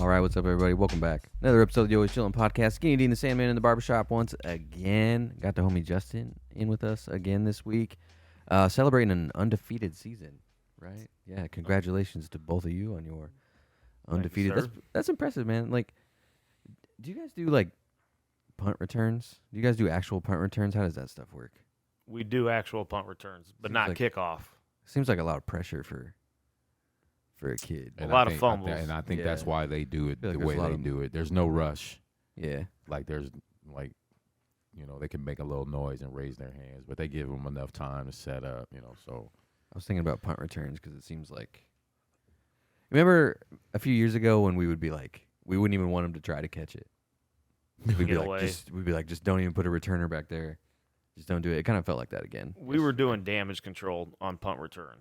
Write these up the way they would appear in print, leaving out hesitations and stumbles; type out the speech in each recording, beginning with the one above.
All right, what's up, everybody? Welcome back. Another episode of the Always Chillin' Podcast. Skinny Dean, the Sandman in the barbershop once again. Got the homie Justin in with us again this week. Celebrating an undefeated season, right? Yeah, congratulations to both of you on your undefeated. Thank you, That's impressive, man. Like, do you guys do, like, punt returns? Do you guys do actual punt returns? How does that stuff work? We do actual punt returns, but Seems not like- kickoff. Seems like a lot of pressure for a kid. A lot of fumbles. And I think Yeah. that's why they do it Feel the like way there's a lot they of- do it. There's no rush. Yeah. Like there's like, they can make a little noise and raise their hands, but they give them enough time to set up. So I was thinking about punt returns because it seems like. Remember a few years ago when we would be like, we wouldn't even want him to try to catch it. We'd be Get like, away. just don't even put a returner back there. Just don't do it. It kind of felt like that again. We were doing damage control on punt return.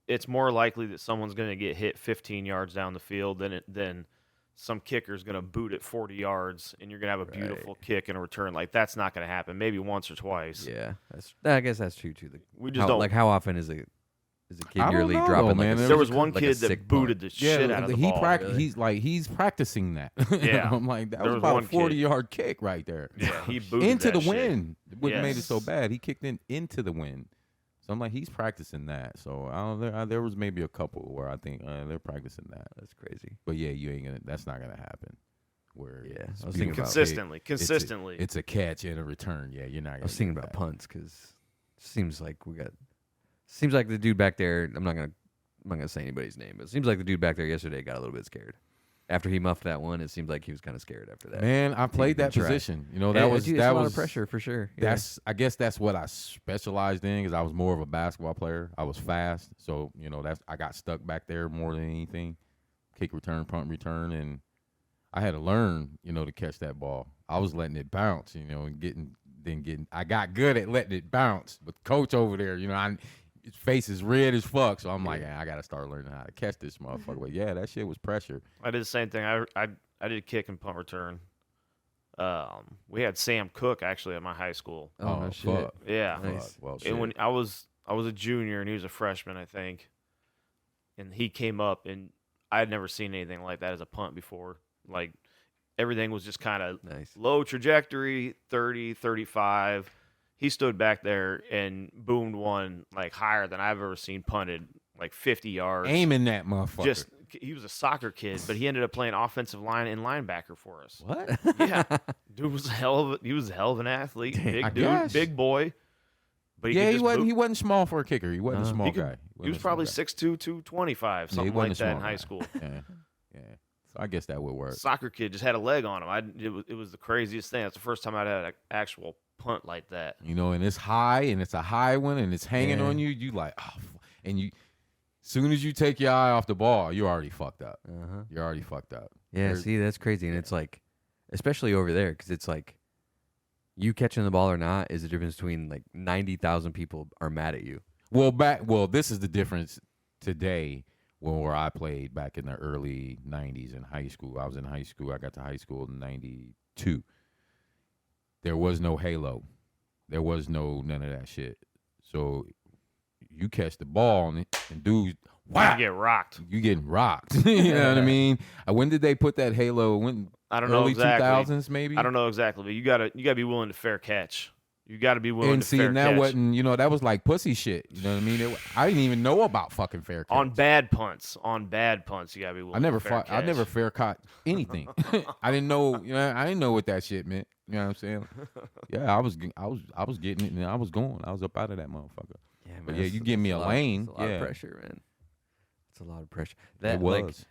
It's more likely that someone's going to get hit 15 yards down the field than some kicker's going to boot it 40 yards, and you're going to have a beautiful kick and a return. Like, that's not going to happen. Maybe once or twice. Yeah, I guess that's true too. We just don't. like how often is a kid I in your don't league know, dropping though, like man. a there was one like a kid sick that booted the shit out of the he ball. Really? he's practicing that. Yeah. I'm like, that There was was about one a kid. 40-yard kick right there. Yeah, he booted into that the shit. wind. What made it so Yes. bad? He kicked into the wind. So I'm like, he's practicing that. So there was maybe a couple where I think they're practicing that. That's crazy. But yeah, that's not gonna happen. Where Yeah, it's I was thinking about- beautiful. Consistently. It's a catch and a return. Yeah, you're not. I was thinking about punts because seems like the dude back there. I'm not gonna say anybody's name, but it seems like the dude back there yesterday got a little bit scared after he muffed that one. It seems like he was kind of scared after that. Man, I played that Try. position. Dude, That it's a was lot of pressure for sure. Yeah. I guess that's what I specialized in because I was more of a basketball player. I was fast, so I got stuck back there more than anything. Kick return, punt return, and I had to learn, to catch that ball. I was letting it bounce, and getting. I got good at letting it bounce, but the coach over there, his face is red as fuck. So I'm like, I got to start learning how to catch this motherfucker. But yeah, that shit was pressure. I did the same thing. I did kick and punt return. We had Sam Cook actually at my high school. Oh, no shit. fuck. Yeah. Nice. Fuck. Well, shit. And when I was a junior and he was a freshman, I think. And he came up and I had never seen anything like that as a punt before. Like everything was just kind of Nice. low trajectory, 30, 35. He stood back there and boomed one like higher than I've ever seen punted, like 50 yards. aiming that motherfucker. He was a soccer kid, but he ended up playing offensive line and linebacker for us. What? Yeah, dude was he was a hell of an athlete, big I dude, guess. big boy. But Yeah, could he just wasn't. boot. He wasn't small for a kicker. He wasn't a No. small He could- guy. He was probably 6'2", 225, Yeah, he something wasn't like a that in small high guy. school. Yeah. So I guess that would work. Soccer kid just had a leg on him. It was the craziest thing. That's the first time I'd had an actual punt like that. And it's high, and it's a high one, and it's hanging Yeah. on you. You like, and you, soon as you take your eye off the ball, you're already fucked up. Uh-huh. You're already fucked up. Yeah, There's- see, that's crazy. And it's like, especially over there, because it's like, you catching the ball or not is the difference between like 90,000 people are mad at you. Well, this is the difference today. Where I played back in the early '90s in high school. I was in high school. I got to high school in '92. There was no halo. There was none of that shit. So you catch the ball and dude, wow, You get rocked. you getting rocked. You know what I mean? When did they put that halo? When I don't know early exactly. 2000s maybe? I don't know exactly, but you gotta be willing to fair catch. You gotta be willing And to see, fair and that catch. wasn't, that was like pussy shit. You know what I mean? I didn't even know about fucking fair catch. On bad punts, you gotta be willing. I never to fair fought. I never catch. fair caught anything. I didn't know. I didn't know what that shit meant. You know what I'm saying? Yeah, I was getting it, and I was going. I was up out of that motherfucker. Yeah, But yeah, you give me a lane, It's a lot yeah. of pressure, man. It's a lot of pressure. It That was.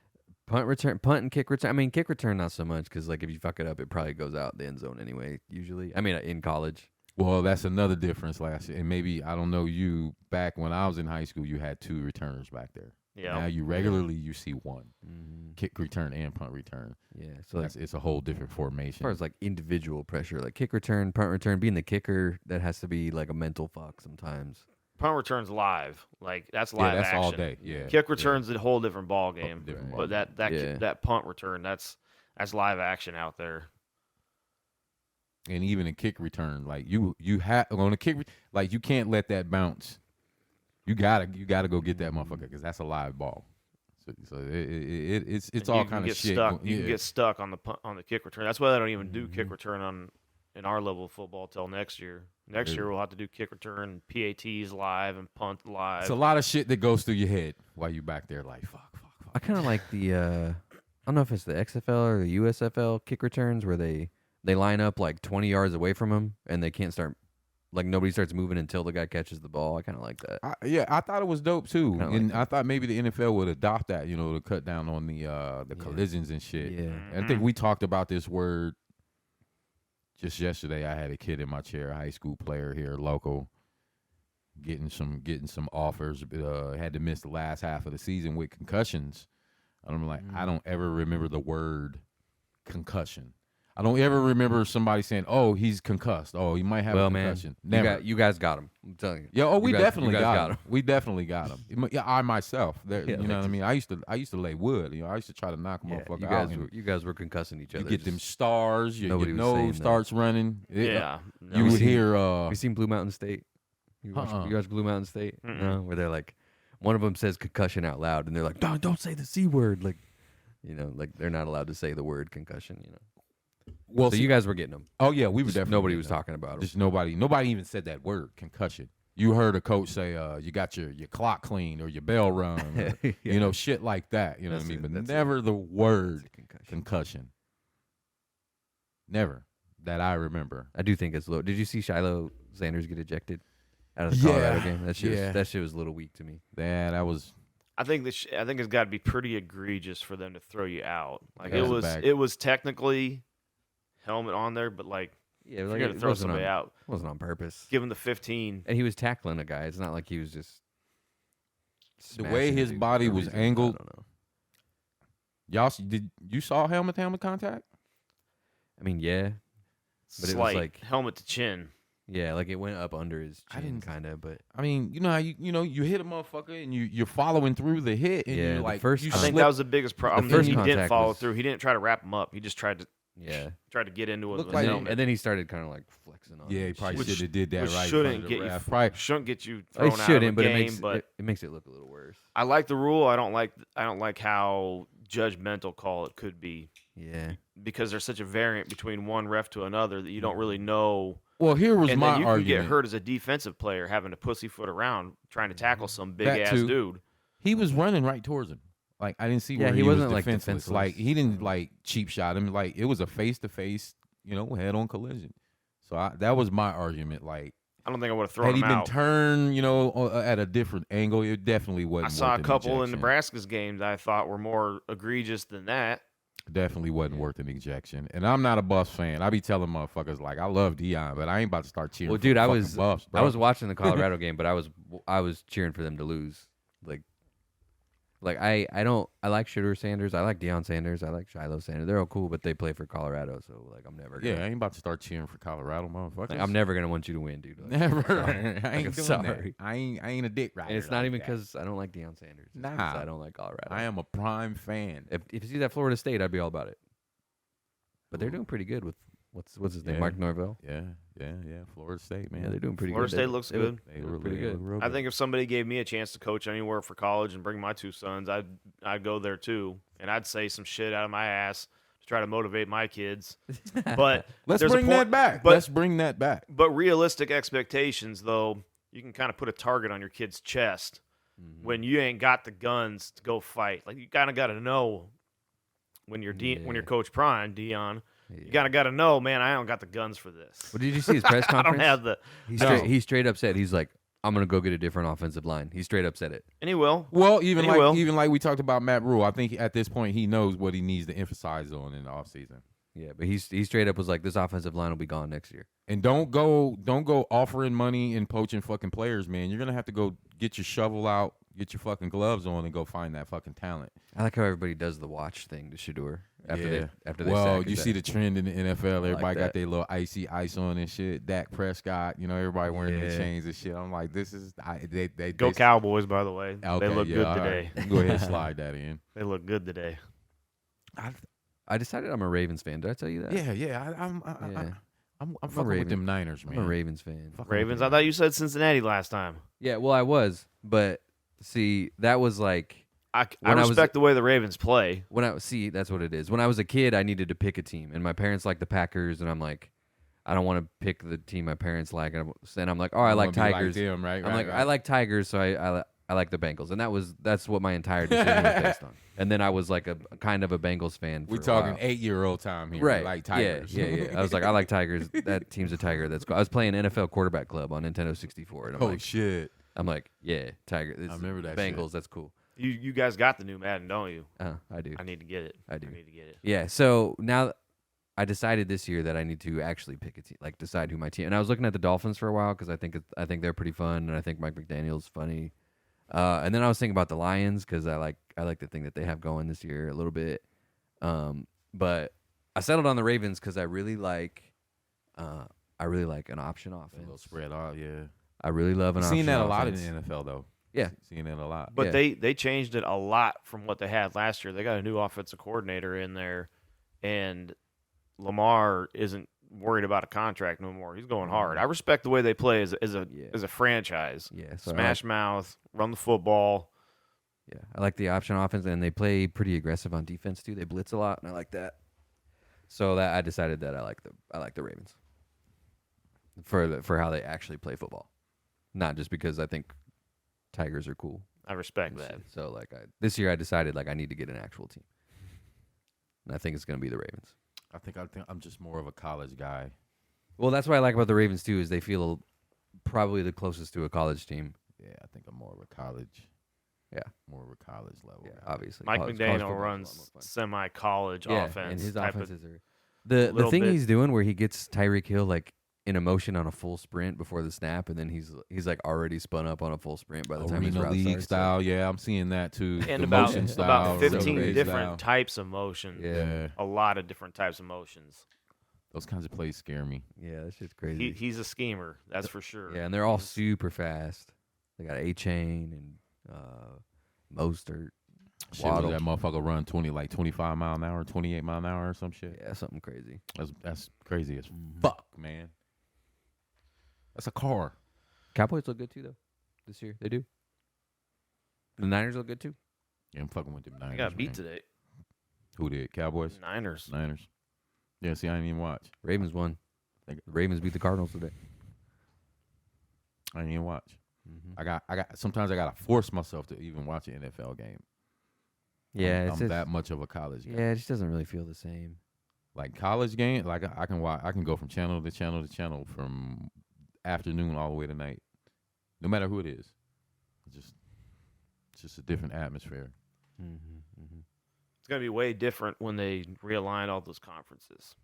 like punt and kick return. I mean, kick return not so much because like if you fuck it up, it probably goes out the end zone anyway. Usually, I mean, in college. Well, that's another difference last year. And maybe I don't know you. Back when I was in high school, you had 2 returners back there. Yeah. Now you regularly you see 1 Mm-hmm. kick return and punt return. Yeah, so like, It's a whole different as formation. far as like individual pressure, like kick return, punt return, being the kicker, that has to be like a mental fuck sometimes. Punt returns live. Like that's Yeah, live that's action. all day. Yeah. Kick returns a whole different ball game. different But ball that punt return, that's live action out there. And even a kick return, like you have on a kick, like you can't let that bounce. You gotta go get that motherfucker because that's a live ball. So it's And all you can kind of get shit. stuck. You Yeah. can get stuck on the kick return. That's why they don't even do kick Mhm. return in our level of football till next year. Next year Really? we'll have to do kick return, PATs live, and punt live. It's a lot of shit that goes through your head while you back there like fuck. I kind of like the I don't know if it's the XFL or the USFL kick returns where they line up like 20 yards away from him and they can't start, like nobody starts moving until the guy catches the ball. I kind of like that. I thought it was dope too, Kinda like and that. I thought maybe the NFL would adopt that, to cut down on the Yeah. collisions and shit. Yeah. I think we talked about this word just yesterday. I had a kid in my chair, a high school player here, local, getting some offers. Had to miss the last half of the season with concussions. And I'm like, I don't ever remember the word concussion. I don't ever remember somebody saying, "Oh, he's concussed. Oh, he might have Well, a man, concussion." Never. you guys got him. I'm telling you. Yeah, oh, we You guys- definitely you guys got him. We definitely got him. Yeah, I myself, there, Yeah, you know what I mean. I used to lay wood. I used to try to knock a Yeah, motherfucker out. and you guys were concussing each you other. get them just- stars. Your nobody was nose saying that. starts running. Yeah. You we would seen- hear. You seen Blue Mountain State? You watch Blue Mountain State? Mm-mm. No, where they're like, one of them says concussion out loud, and they're like, don't say the C word. Like, like they're not allowed to say the word concussion. Well, So see- you guys were getting them. oh yeah, we were Just definitely. nobody getting was them. talking about them. Just nobody even said that word concussion. You heard a coach say, "You got your clock clean or your bell rung," or, Yeah. shit like that. You know what I That's mean? it, But that's it. never the word Concussion. concussion. Never that I remember. I do think it's low. Did you see Shiloh Sanders get ejected out of the Yeah. Colorado game? Yeah. That shit was a little weak to me. That was. I think it's got to be pretty egregious for them to throw you out. Like Yeah, it it was was, bad. it was technically helmet on there, but like Yeah, if like you're gonna it throw wasn't somebody on, out, wasn't on purpose. give him the 15. And he was tackling a guy. It's not like he was just. The way smashing his dude for body no was reason. angled- I don't know. Did you saw helmet to helmet contact? I mean, yeah, But it was Slight like- helmet to chin. yeah, like it went up under his I chin, didn't- kind of, but I mean, you know how you hit a motherfucker and you're following through the hit and Yeah, you're the like first you I think slip- that was the biggest problem. first He didn't contact follow was- through. He didn't try to wrap him up. He just tried yeah. to get into him Looked with like- his And helmet. then he started kind of like flexing on. Yeah, him he and probably shit. should have did that Which right. in front shouldn't of the get you ref. Probably- shouldn't get you It thrown out of shouldn't, the but game. it makes it look a little worse. I like the rule. I don't like how judgmental call it could be Yeah, because there's such a variant between one ref to another that you don't really know. Well, here was And my then you can argument. get hurt as a defensive player having to pussyfoot around trying to tackle some big That ass too. dude. He was running right towards him. Like I didn't see Yeah, where he he wasn't, was like, defenseless. defenseless. Like he didn't like cheap shot him. Like it was a face to face, head on collision. So that was my argument. Like I don't think I would have thrown had he him been out. turned, at a different angle, it definitely wasn't. I saw a worth an couple in ejection. Nebraska's games that I thought were more egregious than that. Definitely wasn't worth an ejection. And I'm not a Buffs fan. I be telling motherfuckers like I love Deion, but I ain't about to start cheering. well, for dude, the I fucking was Buffs, bro. I was watching the Colorado game, but I was cheering for them to lose. Like I like Shooter Sanders, I like Deion Sanders, I like Shiloh Sanders. They're all cool, but they play for Colorado, so like I'm never gonna. Yeah, I ain't about to start cheering for Colorado, motherfuckers. Like, I'm never gonna want you to win, dude. Like, Never. sorry. I ain't Like, I'm doing sorry. that. I ain't a dick rider. And it's not like even that. because I don't like Deion Sanders. It's because Nah. I don't like Colorado. I am a prime fan. If you see that Florida State, I'd be all about it. But they're doing pretty good with what's his name, Yeah. Mark Norvell. Yeah. Florida State, man. Yeah, they're doing pretty Florida good. State looks good. They look look pretty good. real I think if somebody gave me a chance to coach anywhere for college and bring my two sons, I'd go there too, and I'd say some shit out of my ass to try to motivate my kids. But Let's there's a bring point- that back. but- Let's bring that back. But realistic expectations, though, you can kind of put a target on your kid's chest Mhm. when you ain't got the guns to go fight. Like you kind of got to know when you're when Yeah. you're Coach Prime, Dion. Yeah. You kind of got to know, man. I don't got the guns for this. Well, did you see his press I conference? don't have the. He straight up said he's like, I'm gonna go get a different offensive line. He straight up said it. And he will. Well, He will. even like we talked about Matt Rule, I think at this point he knows what he needs to emphasize on in the offseason. Yeah, but he straight up was like, this offensive line will be gone next year. And don't go offering money and poaching fucking players, man. You're gonna have to go get your shovel out, get your fucking gloves on, and go find that fucking talent. I like how everybody does the watch thing to Shador after they well, sack you his see ass. the trend in the NFL. Everybody like got that. their little icy ice on and shit. Dak Prescott, everybody wearing Yeah. the chains and shit. I'm like, this is they Go they, Cowboys, by the way. Okay, They look yeah, good all today. right. Go ahead and slide that in. They look good today. I decided I'm a Ravens fan. Did I tell you that? Yeah. I'm fucking with Raven. them Niners, man. I'm a Ravens fan. Fucking with Ravens. them I thought you said Cincinnati last time. Yeah, well, I was, but see, that was like I When I was- respect the way the Ravens play. When I see, that's what it is. When I was a kid, I needed to pick a team, and my parents like the Packers, and I'm like, I don't want to pick the team my parents like, and I'm like, oh, I You like wanna be Tigers. them, right? I'm right, like, right. I like Tigers, so I like the Bengals, and that's what my entire decision was based on. And then I was like a kind of a Bengals fan. We're for a talking while. 8-year-old time here. Right? Like Tigers. Yeah. I was like, I like Tigers. That team's a Tiger. That's cool. I was playing NFL Quarterback Club on Nintendo 64, and Oh shit! I'm like, yeah, Tiger. I remember that Bengals. shit. That's cool. You guys got the new Madden, don't you? I do. I need to get it. I do. I need to get it. Yeah. So now I decided this year that I need to actually pick a team, like decide who my team. And I was looking at the Dolphins for a while because I think they're pretty fun, and I think Mike McDaniel's funny. And then I was thinking about the Lions because I like the thing that they have going this year a little bit. But I settled on the Ravens because I really like an option A little offense. spread out. Yeah. I really love an I've option. seen that a lot in offense. the NFL though. Yeah. Seeing that a lot. But Yeah. they changed it a lot from what they had last year. They got a new offensive coordinator in there, and Lamar isn't worried about a contract no more. He's going hard. I respect the way they play as a franchise. Yeah. So Smash mouth, run the football. Yeah, I like the option offense, and they play pretty aggressive on defense too. They blitz a lot, and I like that. So that I decided that I like the Ravens for how they actually play football, not just because I think Tigers are cool. I respect that. So like this year, I decided like I need to get an actual team, and I think it's going to be the Ravens. I think I'm just more of a college guy. Well, that's what I like about the Ravens too is they feel probably the closest to a college team. Yeah, I think I'm more of a college. Yeah. More of a college level. Yeah, guy. obviously. Mike college McDaniel football is a lot more runs fun. semi-college Yeah, offense. and his type of- offenses are the little thing bit- he's doing where he gets Tyreek Hill like in a motion on a full sprint before the snap, and then he's like already spun up on a full sprint by the time his Arena route league starts. style. Yeah, I'm seeing that too. and The about motion style, 15 relay different style. types of motion. Yeah. A lot of different types of motions. Those kinds of plays scare me. Yeah, that shit's crazy. He's a schemer, that's for sure. Yeah, and they're all He's- super fast. They got A-Chain and Mostert. Shit, Waddle. was that motherfucker run 25 mile an hour, 28 mile an hour or some shit? Yeah, something crazy. That's crazy as Mhm. fuck, man. That's a car. Cowboys look good too, though. This year they do. The Niners look good too. Yeah, I'm fucking with them Niners. They got beat man. today. Who did? Cowboys? Niners. Niners. Yeah, see, I didn't even watch. Ravens won. The Ravens beat the Cardinals today. I didn't even watch. Mm-hmm. I got. Sometimes I gotta force myself to even watch an NFL game. Yeah, I'm that much of a college guy. yeah, it just doesn't really feel the same. Like college game, like I can watch. I can go from channel to channel to channel from afternoon all the way to night, no matter who it is. It's just a different atmosphere. Mm-hmm. Mm-hmm. It's going to be way different when they realign all those conferences.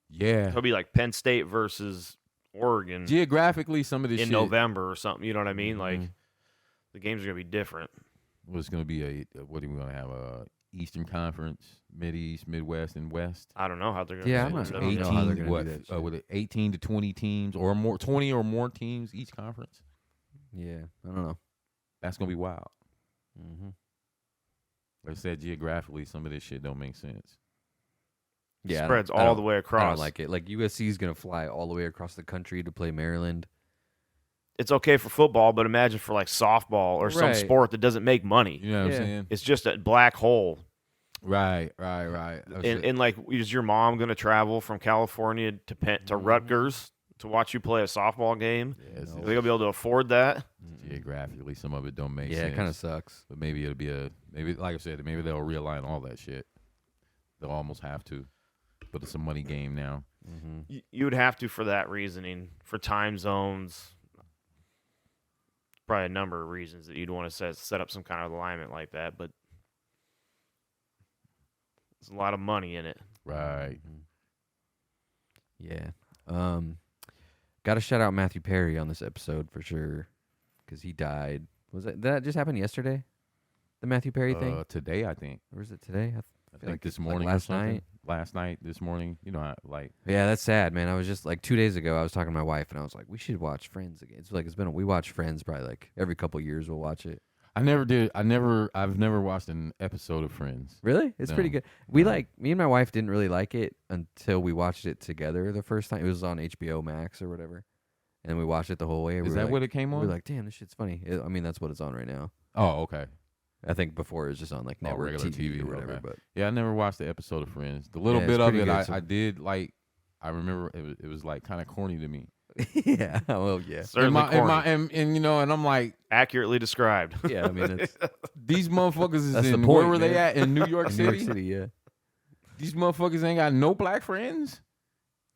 Yeah, It'll be like Penn State versus Oregon geographically, some of this in shit November or something. You know what I mean? Like, Mhm. the games are going to be different. was going to be what are we going to have? A Eastern Conference, Mid East, Midwest, and West. I don't know how they're going to Yeah, do I'm it. not- I don't know know. how they're gonna what? do that shit. With it 18 to 20 teams or more, 20 or more teams each conference. Yeah, I don't know. That's gonna be wild. Mm-hmm. Like I said, geographically, some of this shit don't make sense. Yeah, Spreads I all don't- the way I across. don't like it. Like USC is gonna fly all the way across the country to play Maryland. It's okay for football, but imagine for like softball or some Right. sport that doesn't make money. You know what Yeah. I'm saying? It's just a black hole. Right. And like, is your mom going to travel from California to Mm-hmm. Rutgers to watch you play a softball game? Yeah, it's Are No. they going to be able to afford that? geographically, some of it don't make Yeah, sense. it kind of sucks. But maybe it'll be maybe like I said, maybe they'll realign all that shit. They'll almost have to, but it's a money game now. Mm-hmm. You would have to for that reasoning, for time zones. Probably a number of reasons that you'd want to set up some kind of alignment like that, but there's a lot of money in it. Right. Yeah. Got to shout out Matthew Perry on this episode for sure, because he died. Did that just happen yesterday? The Matthew Perry thing, Today, I think. or was it today? I feel think like this like morning. last or something. night? Last night, this morning. You know, Yeah, that's sad, man. I was just like 2 days ago. I was talking to my wife, and I was like, "We should watch Friends again." It's like we watch Friends probably like every couple years. We'll watch it. I never did. I've never watched an episode of Friends. Really, it's pretty No. good. Me and my wife didn't really like it until we watched it together the first time. It was on HBO Max or whatever, and we watched it the whole way. Is that what it came We on? were like, "Damn, this shit's funny." I mean, that's what it's on right now. Oh, okay. I think before it was just on like network regular TV, TV, or whatever. okay. But Yeah, I never watched the episode of Friends. The little Yeah, it's bit of pretty it good, so- I did like. I remember it was like kind of corny to me. yeah, well, yeah, Certainly corny. And you know, and I'm like, Accurately described. yeah. I mean, it's these motherfuckers is That's the in point, where were they man. at in New York New City? York City. Yeah, These motherfuckers ain't got no black friends.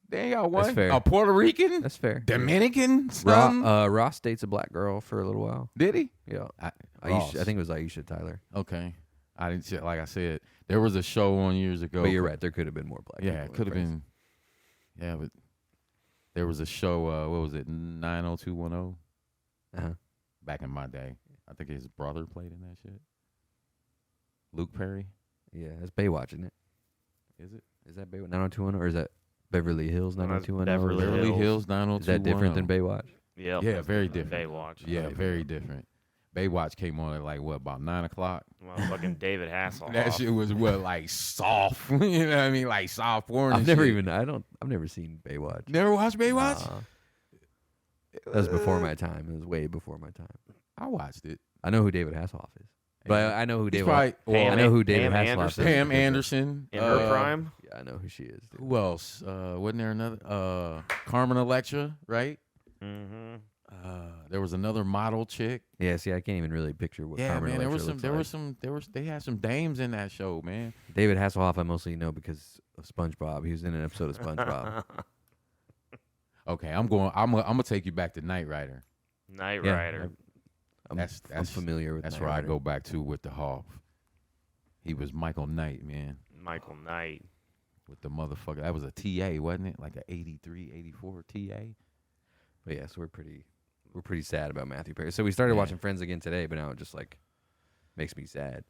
They ain't got one. fair. A Puerto Rican, that's fair. Dominican, son. Ross dates a black girl for a little while. Did he? Yeah, Ross. I think it was Aisha Tyler. Okay. I didn't see. Like I said, there was a show on years ago. But you're right. There could have been more black. Yeah, people it in could have Friends. been. Yeah, but there was a show. What was it? 90210. Uh-huh. Back in my day, I think his brother played in that shit. Luke Perry, Yeah, that's Baywatch, isn't it? is it? Is that Baywatch 90210 or is that Beverly Hills No, that's 90210? Beverly Beverly Hills. Hills 90210. Is that different than Baywatch? Yep. Yeah, very different. Baywatch. Yeah, very different. Baywatch came on at like what, about 9 o'clock? Fucking David Hasselhoff. That shit was what, like soft. You know what I mean? Like soft porn. I've and never shit. even. I've never seen Baywatch. Never watched Baywatch? Nah. That was before my time. It was way before my time. I watched it. I know who David Hasselhoff is, but I know who He's David. probably, Pam I know who David Pam Hasselhoff Anderson. is. Pam because of- Anderson. In her prime. Yeah, I know who she is. Dude. Who else? Wasn't there another? Carmen Electra, right? Mm-hmm. There was another model chick. Yeah, see, I can't even really picture what. Yeah, Carmen man. Electra looks like. They had some dames in that show, man. David Hasselhoff, I mostly know because of SpongeBob. He was in an episode of SpongeBob. Okay, I'm gonna take you back to Knight Rider. Knight Yeah, Rider. I'm That's familiar with. That's Knight where I Rider. go back to with the Hoff. He was Michael Knight, man, Michael Knight. with the motherfucker. That was a TA, wasn't it? Like a 83, 84 TA. But yeah, so we're pretty sad about Matthew Perry. So we started Yeah. watching Friends again today, but now it just like makes me sad.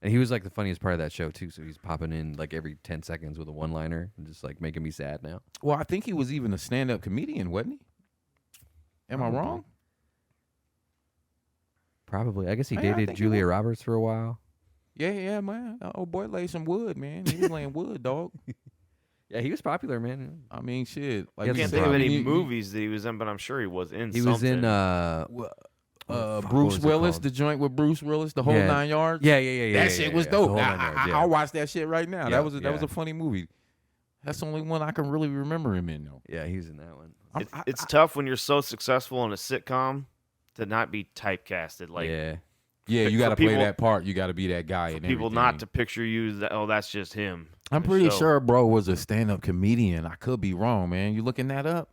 And he was like the funniest part of that show too. So he's popping in like every 10 seconds with a one-liner and just like making me sad now. Well, I think he was even a stand-up comedian, wasn't he? Am I Probably. wrong? Probably. I guess he Yeah, I dated think he Julia was. Roberts for a while. Yeah, man. Oh boy, laid some wood, man. He was laying wood, dog. Yeah, he was popular, man. I mean, shit. Like He I had you can't some think of said, any you- movies that he was in, but I'm sure he was in He something. was in fuck, what Bruce was it Willis, called? the joint with Bruce Willis, the whole Yeah. 9 yards. yeah. That shit was dope. The whole nine yards, yeah. I'll watch that shit right now. Yeah, that was that was yeah. a funny movie. That's the only one I can really remember him in, though. Yeah, he was in that one. It's tough when you're so successful in a sitcom to not be typecasted. Like yeah. Yeah, you for got to play people- that part. You got to be that guy. for And people not to picture you that that's just him. I'm the pretty show. sure, bro, was a stand-up comedian. I could be wrong, man. You looking that up?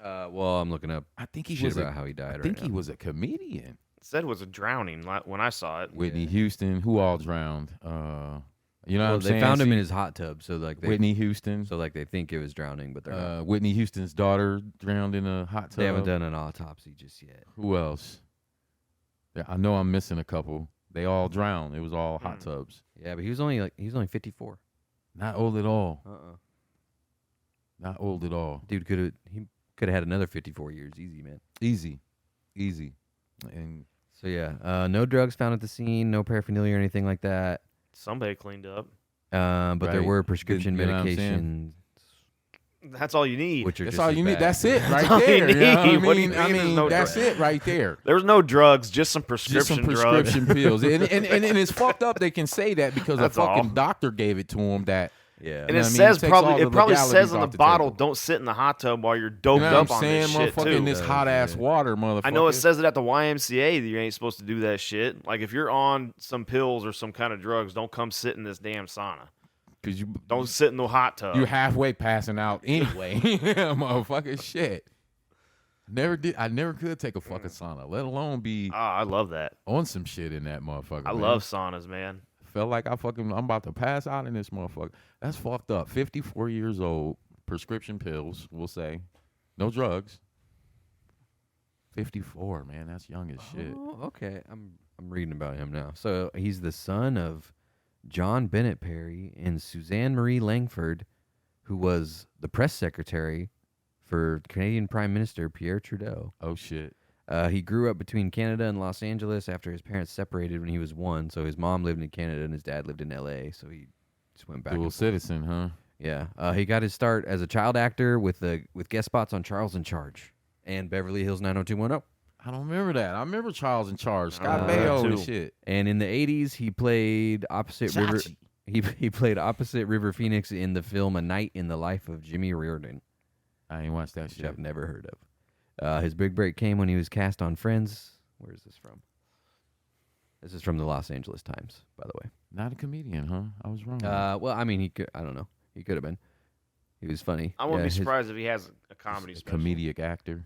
Well, I'm looking up I think he shit was. about how he died. I think right he now. was a comedian. It said it was a drowning when I saw it. Whitney Yeah. Houston. Who all drowned? You know what Well, I'm they saying? found him See, in his hot tub, so like they, Whitney Houston. so like they think it was drowning, but they're not. Whitney Houston's daughter drowned in a hot tub. They haven't done an autopsy just yet. Who else? Yeah, I know I'm missing a couple. They all drowned. It was all hot tubs. Yeah, but he was only 54. Not old at all. Uh-uh. Not old at all. Dude could have had another 54 years easy, man. Easy. And So yeah, no drugs found at the scene, no paraphernalia or anything like that. Somebody cleaned up. But there Right. were prescription You know what I'm medications, saying? That's all you need. which are that's just all as you need. bad. That's it right all you there. You know what I need. What do you mean? I mean there's mean, no that's drugs? it right there. There was no drugs, just some Just prescription some drugs. prescription pills. And it's fucked up they can say that because That's a fucking all. doctor gave it to him that Yeah. And You know it what I mean? says It takes all probably the it probably legalities says on off the the bottle, table. don't sit in the hot tub while you're you doped know what up I'm on saying, this shit motherfucker, in too. this hot ass Yeah. water, motherfucker. I know it says it at the YMCA that you ain't supposed to do that shit. Like if you're on some pills or some kind of drugs, don't come sit in this damn sauna. because Don't sit in the hot tub. you're halfway passing out anyway. Motherfucker, shit. I never could take a fucking sauna, let alone be I love that. on some shit in that motherfucker. I man. love saunas, man. Felt like I'm about to pass out in this motherfucker. That's fucked up. 54 years old, prescription pills, we'll say. No drugs. 54, man. That's young as shit. Oh, okay. I'm reading about him now. So he's the son of John Bennett Perry and Suzanne Marie Langford, who was the press secretary for Canadian Prime Minister Pierre Trudeau. Oh, shit. He grew up between Canada and Los Angeles after his parents separated when he was 1. So his mom lived in Canada and his dad lived in L.A. So he just went back. Dual and forth. citizen, huh? Yeah. He got his start as a child actor with guest spots on Charles in Charge and Beverly Hills 90210. I don't remember that. I remember Charles in Charge, I remember Scott that Baio and too. shit. And in the 80s, he played opposite River. Chachi. He played opposite River Phoenix in the film A Night in the Life of Jimmy Riordan, I ain't watched that which shit. I've never heard of. His big break came when he was cast on Friends. Where is this from? This is from the Los Angeles Times, by the way. Not a comedian, huh? I was wrong. Well, I mean, he could. I don't know. He could have been. He was funny. I wouldn't Yeah, be his- surprised if he has a comedy a special. comedic actor.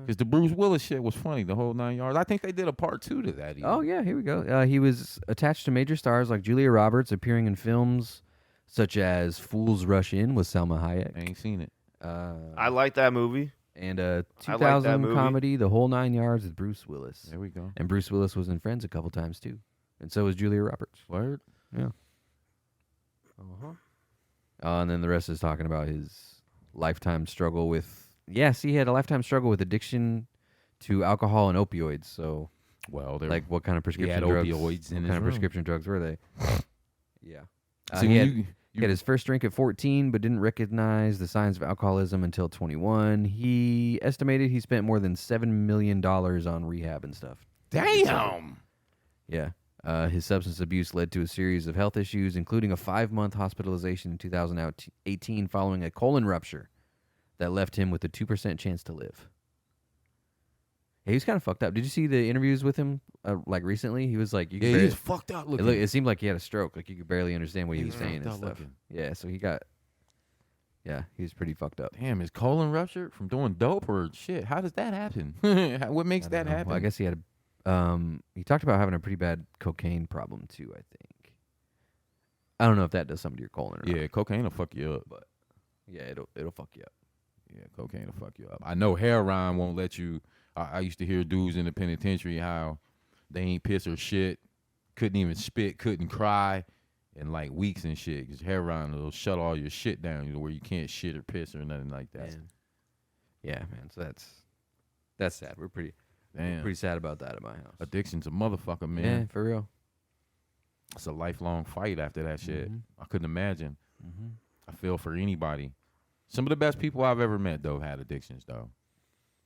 Because the Bruce Willis shit was funny, the whole 9 yards. I think they did a part 2 to that. Even. Oh yeah, here we go. He was attached to major stars like Julia Roberts, appearing in films such as Fools Rush In with Salma Hayek. I ain't seen it. I like that movie. And a I like that 2000 movie. comedy, The Whole 9 Yards with Bruce Willis. There we go. And Bruce Willis was in Friends a couple times too, and so was Julia Roberts. Word. Yeah. And then the rest is talking about his lifetime struggle with. Yes, he had a lifetime struggle with addiction to alcohol and opioids. So, Well, they're like, what kind of prescription had drugs? opioids in what his kind of room. prescription drugs were they? Yeah. See, He when had, he had his first drink at 14, but didn't recognize the signs of alcoholism until 21. He estimated he spent more than $7 million on rehab and stuff. damn. Yeah. His substance abuse led to a series of health issues, including a 5-month hospitalization in 2018 following a colon rupture that left him with a 2% chance to live. Yeah, he was kind of fucked up. Did you see the interviews with him, like, recently? He was like, you could Yeah, barely- he's fucked out it, looking. it seemed like he had a stroke. Like, you could barely understand what he He was was saying and fucked out stuff. looking. Yeah, so he got... Yeah, he was pretty fucked up. Damn, is colon ruptured from doing dope or shit? How does that happen? What makes I that don't know. happen? Well, I guess he had a... he talked about having a pretty bad cocaine problem, too, I think. I don't know if that does something to your colon or not. Yeah, cocaine will fuck you up. Yeah, it'll fuck you up. Yeah, cocaine will fuck you up. I know heroin won't let you. I used to hear dudes in the penitentiary how they ain't piss or shit, couldn't even spit, couldn't cry in like weeks and shit. Because heroin will shut all your shit down, where you can't shit or piss or nothing like that. Man. Yeah, man. So that's sad. We're pretty Damn, sad about that at my house. addiction's a motherfucker, Yeah, man. for real. It's a lifelong fight after that shit. Mhm. I couldn't imagine. Mm-hmm. I feel for anybody. Some of the best people I've ever met, though, had addictions, though.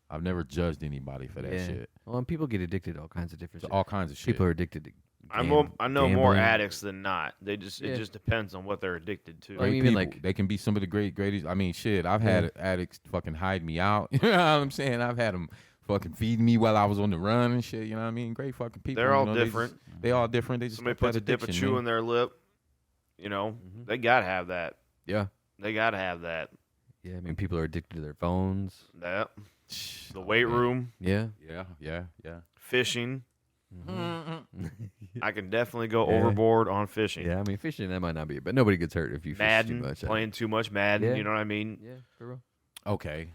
I've never judged anybody for that shit. Well, and people get addicted to all kinds of different To shit. all kinds of shit. People are addicted to. I know more gambling. addicts than not. It Yeah. just depends on what they're addicted to. Well, Great even people. like- They can be some of the greatest. I mean, shit. I've had addicts fucking hide me out. You know what I'm saying? I've had them fucking feeding me while I was on the run and shit. You know what I mean? Great fucking people. They're you all know, different. They all different. They just Somebody got puts a that dip of addiction, chew man. in their lip. You know, Mhm. they gotta have that. Yeah. They gotta have that. Yeah, I mean, people are addicted to their phones. That Shh, the oh, weight man. room, Yeah. Yeah. fishing. Mhm. I can definitely go Yeah. overboard on fishing. Yeah, I mean, fishing, that might not be it, but nobody gets hurt if you fish Madden, too much. playing too much Madden. Yeah. You know what I mean? Yeah, for real. Okay.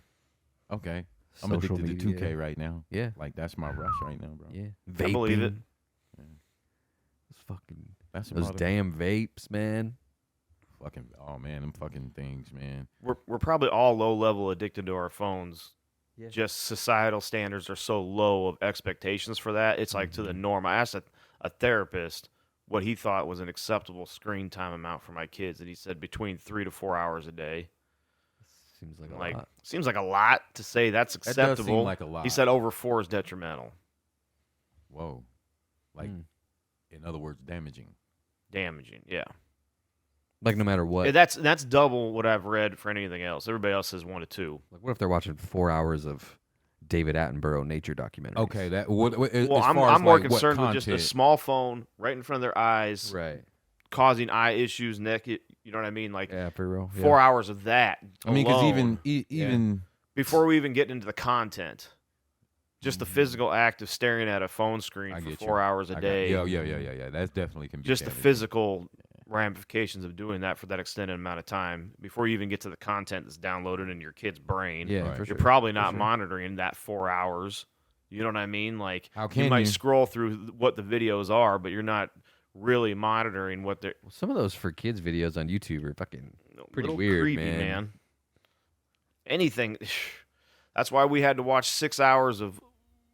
I'm Social addicted to media. 2K right now. Yeah. Like that's my rush right now, bro. Yeah. I believe it. Vaping. Those fucking That's those about it. damn vapes, man. Fucking oh man, them fucking things, man. We're probably all low level addicted to our phones. Yeah. Just societal standards are so low of expectations for that. It's like to the norm. I asked a therapist what he thought was an acceptable screen time amount for my kids, and he said between 3 to 4 hours a day. Seems like a Like lot. seems like a lot to say that's That does seem acceptable. like a lot. He said over 4 is detrimental, Whoa. Like Mm. in other words, damaging. damaging. Yeah. Like no matter what. Yeah, that's double what I've read for anything else. Everybody else says 1 to 2. Like, what if they're watching 4 hours of David Attenborough nature documentaries? Okay, that what as Well, far I'm as more like what concerned with just a content- small phone right in front of their eyes, Right. causing eye issues, neck. You know what I mean? Like Yeah, for real. 4 hours of that. I mean, because alone, even before we even get into the content, just the physical act of staring at a phone screen I for get 4 you. hours a day. Yeah. That's definitely can be Just the damaging. physical ramifications of doing that for that extended amount of time before you even get to the content that's downloaded in your kid's brain. Yeah, Right. for You're sure. probably not sure. monitoring that 4 hours. You know what I mean? Like How you can might you? scroll through what the videos are, but you're not really monitoring what they're Well, some of those for kids videos on YouTube are fucking. Pretty little weird, creepy, man. Anything. That's why we had to watch 6 hours of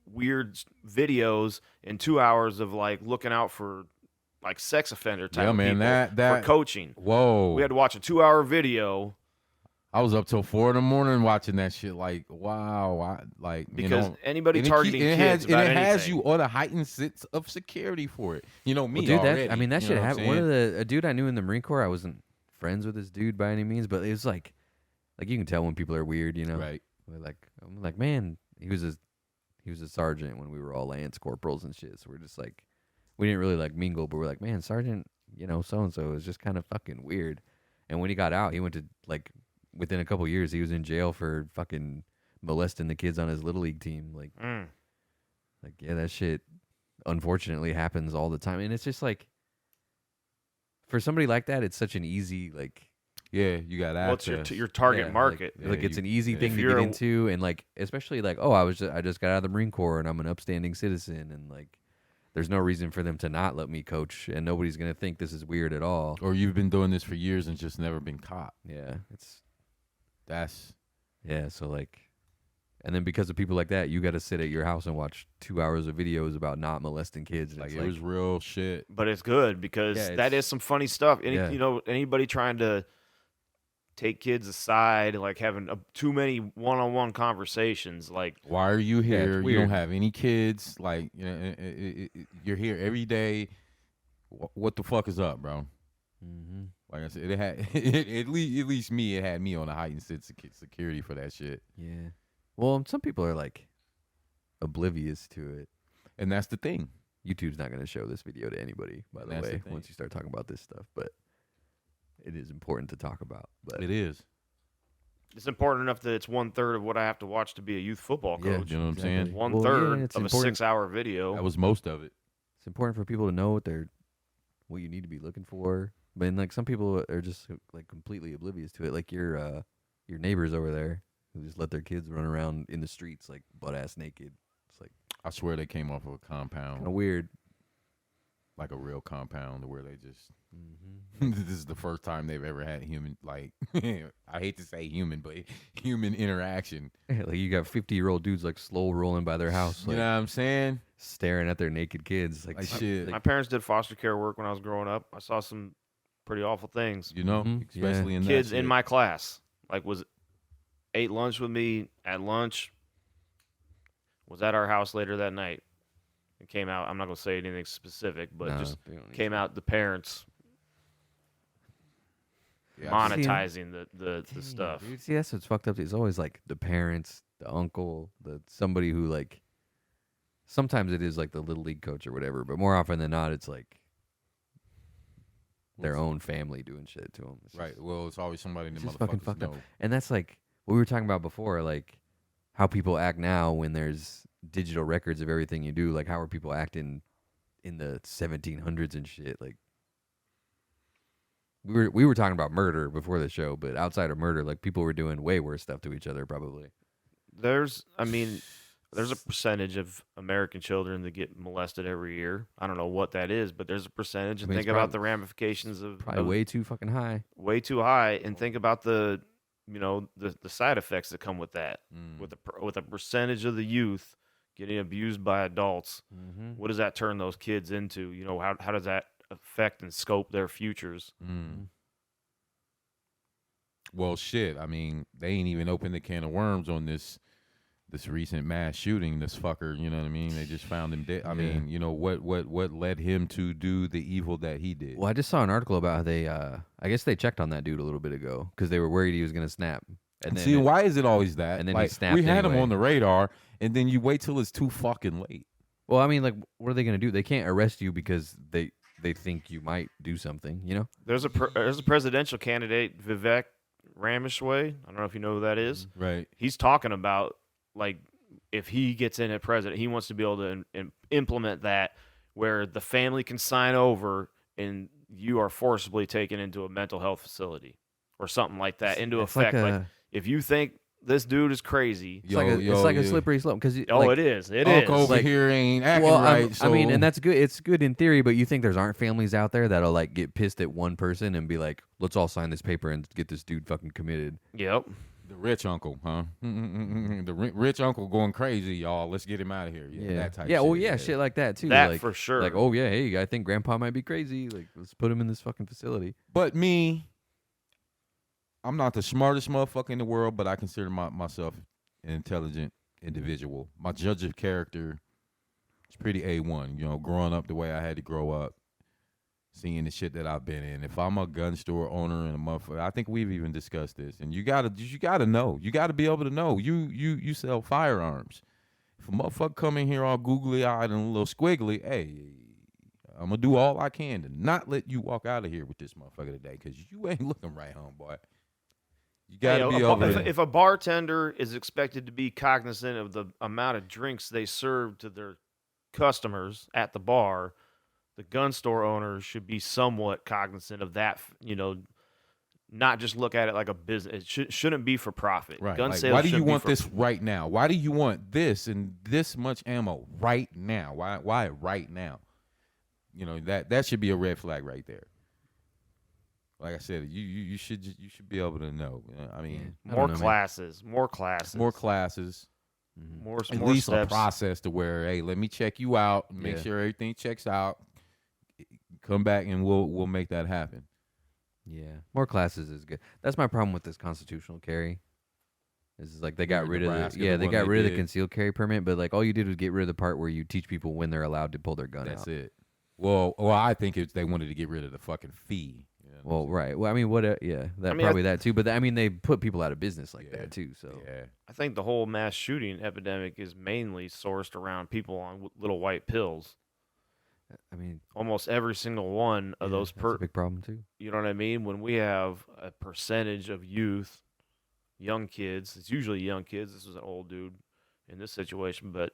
weird videos and 2 hours of like looking out for like sex offender type Yeah, of man, people that for coaching. whoa. We had to watch a 2 hour video I was up till 4 a.m. watching that shit. Like, wow, Because anybody and targeting it kids about and it has anything. you on a heightened sense of security for it. You know me Well, dude, already. that I mean, that you shit know what I'm happened. One of saying? a dude I knew in the Marine Corps. I wasn't friends with this dude by any means, but it was like you can tell when people are weird, you know. Right. I'm like, man, he was a sergeant when we were all lance corporals and shit. So we're just like, we didn't really like mingle, but we're like, man, sergeant, you know, so and so is just kind of fucking weird. And when he got out, he went to like within a couple years, he was in jail for fucking molesting the kids on his little league team. Like yeah, that shit unfortunately happens all the time, and it's just like for somebody like that, it's such an easy like. Yeah, you got What's access. your target Yeah, market? Like it's an easy thing if to you're get a- into, and like especially like I just got out of the Marine Corps and I'm an upstanding citizen, and like there's no reason for them to not let me coach, and nobody's gonna think this is weird at all. Or you've been doing this for years and just never been caught. Yeah, it's That's so like, and then because of people like that, you got to sit at your house and watch 2 hours of videos about not molesting kids. And like it's it was real shit. But it's good because Yeah, that it's- is some funny stuff. Yeah. You know, anybody trying to take kids aside, like having too many one-on-one conversations, like Why are you it's here? You weird. don't have any kids. Like, you know, you're here every day. What the fuck is up, bro? Mhm. Like I said, it had at least me. It had me on a heightened sense of security for that shit. Yeah. Well, some people are like oblivious to it. And that's the thing. YouTube's not going to show this video to anybody, by the That's the way, thing. once you start talking about this stuff. But it is important to talk about. But It is. it's important enough that it's 1/3 of what I have to watch to be a youth football yeah, coach. You know what I'm saying? exactly. 1/3 it's of a important. 6-hour video. That was most of it. It's important for people to know what you need to be looking for. But then, like some people are just like completely oblivious to it. Like your neighbors over there who just let their kids run around in the streets like butt ass naked. It's like I swear they came off of a kind compound, of weird. like a real compound, where they just. Mm-hmm. This is the first time they've ever had human, like, I hate to say human, but human interaction. Like you got 50-year-old dudes like slow rolling by their house, You like know what I'm saying? staring at their naked kids. Like, Like shit. My parents did foster care work when I was growing up. I saw some pretty awful things. You know, Mhm, yeah. especially in Kids that in shit. my class, like, ate lunch with me at lunch. Was at our house later that night. It came out. I'm not gonna say anything specific, but no, just they don't need came to. out. The parents Yeah, I've seen- monetizing the Dang, stuff. Dude, see, that's what's fucked up. It's always like the parents, the uncle, somebody who like. Sometimes it is like the little league coach or whatever, but more often than not, it's like their own family doing shit to them. Right. Well, it's always somebody in the it's just fucking motherfuckers fucked up. know. And that's like what we were talking about before, like how people act now when there's digital records of everything you do. Like how are people acting in the 1700s and shit? Like we were talking about murder before the show, but outside of murder, like people were doing way worse stuff to each other probably. There's a percentage of American children that get molested every year. I don't know what that is, but there's a percentage. I And mean, think it's about prob- the ramifications of Probably way too fucking high. way too high, and think about the side effects that come with that. Mm. With a percentage of the youth getting abused by adults, Mm-hmm. what does that turn those kids into? You know, how does that affect and scope their futures? Mm. Well, shit. I mean, they ain't even opened the can of worms on this recent mass shooting. This fucker, you know what I mean? They just found him dead. I Yeah. mean, you know what led him to do the evil that he did? Well, I just saw an article about how they, I guess they checked on that dude a little bit ago because they were worried he was gonna snap. And then See, why is it always that? and then he like, snapped we had him anyway. on the radar, and then you wait till it's too fucking late. Well, I mean, like, what are they gonna do? They can't arrest you because they think you might do something. You know? There's a presidential candidate, Vivek Ramaswamy. I don't know if you know who that is. Right. He's talking about, like, if he gets in as president, he wants to be able to implement that where the family can sign over and you are forcibly taken into a mental health facility or something like that into It's effect. Like Like, a, if you think this dude is crazy, it's like a slippery slope because it is. It Unc is. over Like- here ain't acting Well, right. I mean, so- and that's good. It's good in theory, but you think there's families out there that'll like get pissed at one person and be like, "Let's all sign this paper and get this dude fucking committed." Yep. the rich uncle, huh? The rich uncle going crazy, y'all. Let's get him out of here. Yeah, that type. yeah. shit. Well, yeah, shit like that too. That like, for sure. Like, oh yeah, hey, I think Grandpa might be crazy. Like, let's put him in this fucking facility. But me, I'm not the smartest motherfucker in the world, but I consider myself an intelligent individual. My judge of character is pretty A1. You know, growing up the way I had to grow up, seeing the shit that I've been in. If I'm a gun store owner and a motherfucker, I think we've even discussed this. And you gotta know. You gotta be able to know. You sell firearms. If a motherfucker come in here all googly eyed and a little squiggly, hey, I'm gonna do all I can to not let you walk out of here with this motherfucker today, because you ain't looking right, homeboy. You gotta be able to. If a bartender is expected to be cognizant of the amount of drinks they serve to their customers at the bar, the gun store owners should be somewhat cognizant of that. You know, not just look at it like a business. It shouldn't be for profit. Right. Gun like, sales. why do you shouldn't be want for this right now? Why do you want this and this much ammo right now? Why right now? You know, that should be a red flag right there. Like I said, you should be able to know. I mean, I more don't know, man. classes, more classes, more classes, more at more least steps. a process to where, hey, let me check you out, make Yeah. sure everything checks out, come back and we'll make that happen. Yeah, more classes is good. That's my problem with this constitutional carry. Is like they got Yeah, rid of Nebraska, the, yeah, the they one got they rid of the did. concealed carry permit, but like all you did was get rid of the part where you teach people when they're allowed to pull their gun That's out. it. Well, I think they wanted to get rid of the fucking fee. You know what I'm Well, right. Well, I mean, what? Yeah, that I mean, probably that too. But I mean, they put people out of business like Yeah. that too. So saying? Yeah. I think the whole mass shooting epidemic is mainly sourced around people on little white pills. I mean, Almost every single one of yeah, those that's a big problem too. you know what I mean? When we have a percentage of youth, young kids, it's usually young kids. This was an old dude in this situation, but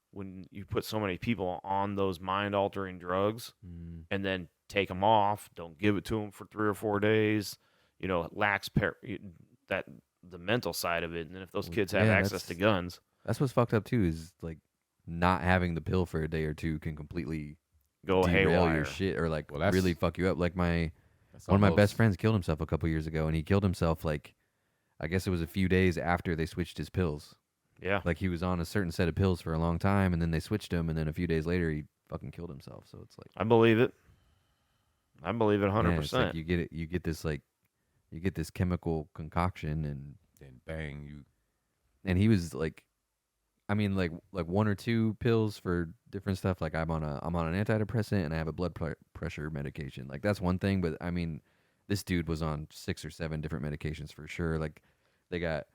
when you put so many people on those mind altering drugs Mm. and then take them off, don't give it to them for 3 or 4 days, you know, it lacks that the mental side of it. And then if those Well, kids have yeah, access to that's- guns, That's what's fucked up too. Is like not having the pill for a day or two can completely go derail haywire. your shit or like Well, that's- really fuck you up. Like That's one of my almost- best friends killed himself a couple years ago, and he killed himself like I guess it was a few days after they switched his pills. Yeah. Like he was on a certain set of pills for a long time, and then they switched him, and then a few days later he fucking killed himself. So it's like I believe it. I believe it 100%. yeah, it's like you get it. You get this like you get this chemical concoction, Then bang, you. and he was like, I mean, like 1 or 2 pills for different stuff. Like I'm on an antidepressant and I have a blood pressure medication. Like that's one thing, but I mean, this dude was on 6 or 7 different medications for sure. Like they got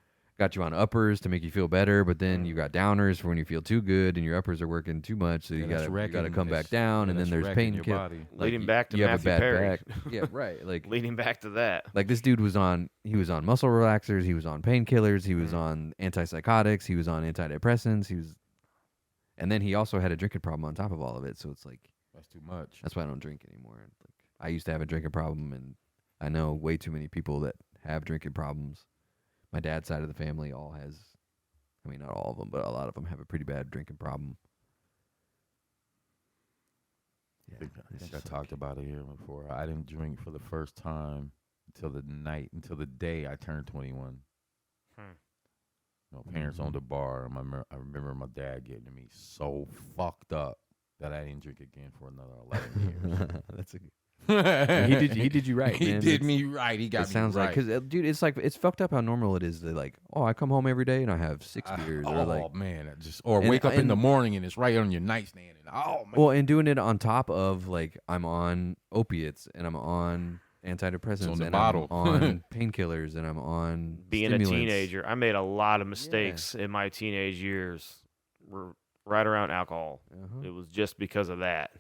you on uppers to make you feel better, but then you got downers for when you feel too good and your uppers are working too much, so you that's got to wrecking- come back that's- down, and that's then there's wrecking your painkillers. body. Leading back to you have a Matthew bad Perry. back. Yeah, right. Like Leading back to that. like this dude was on muscle relaxers, he was on painkillers, he was Mhm. on antipsychotics, he was on antidepressants, and then he also had a drinking problem on top of all of it. So it's like That's too much. that's why I don't drink anymore. Like I used to have a drinking problem, and I know way too many people that have drinking problems. My dad's side of the family all has, I mean, not all of them, but a lot of them have a pretty bad drinking problem. I think it's I just talked about it here before. I didn't drink for the first time until the day I turned 21. Hmm. You know, parents owned a bar. And I remember my dad getting me so fucked up that I didn't drink again for another 11 years. That's a he he did you right, He man. did It's- me right. He got It me sounds right. like because dude, it's fucked up how normal it is to like, oh, I come home every day and I have 6 beers, or oh like, man, or And- wake up in the and- morning and it's right on your nightstand. And oh man, well, and doing it on top of like I'm on opiates and I'm on antidepressants on the and bottle. I'm on painkillers and I'm on Being stimulants. a teenager, I made a lot of mistakes in my teenage years, right around alcohol. Uh-huh. It was just because of that.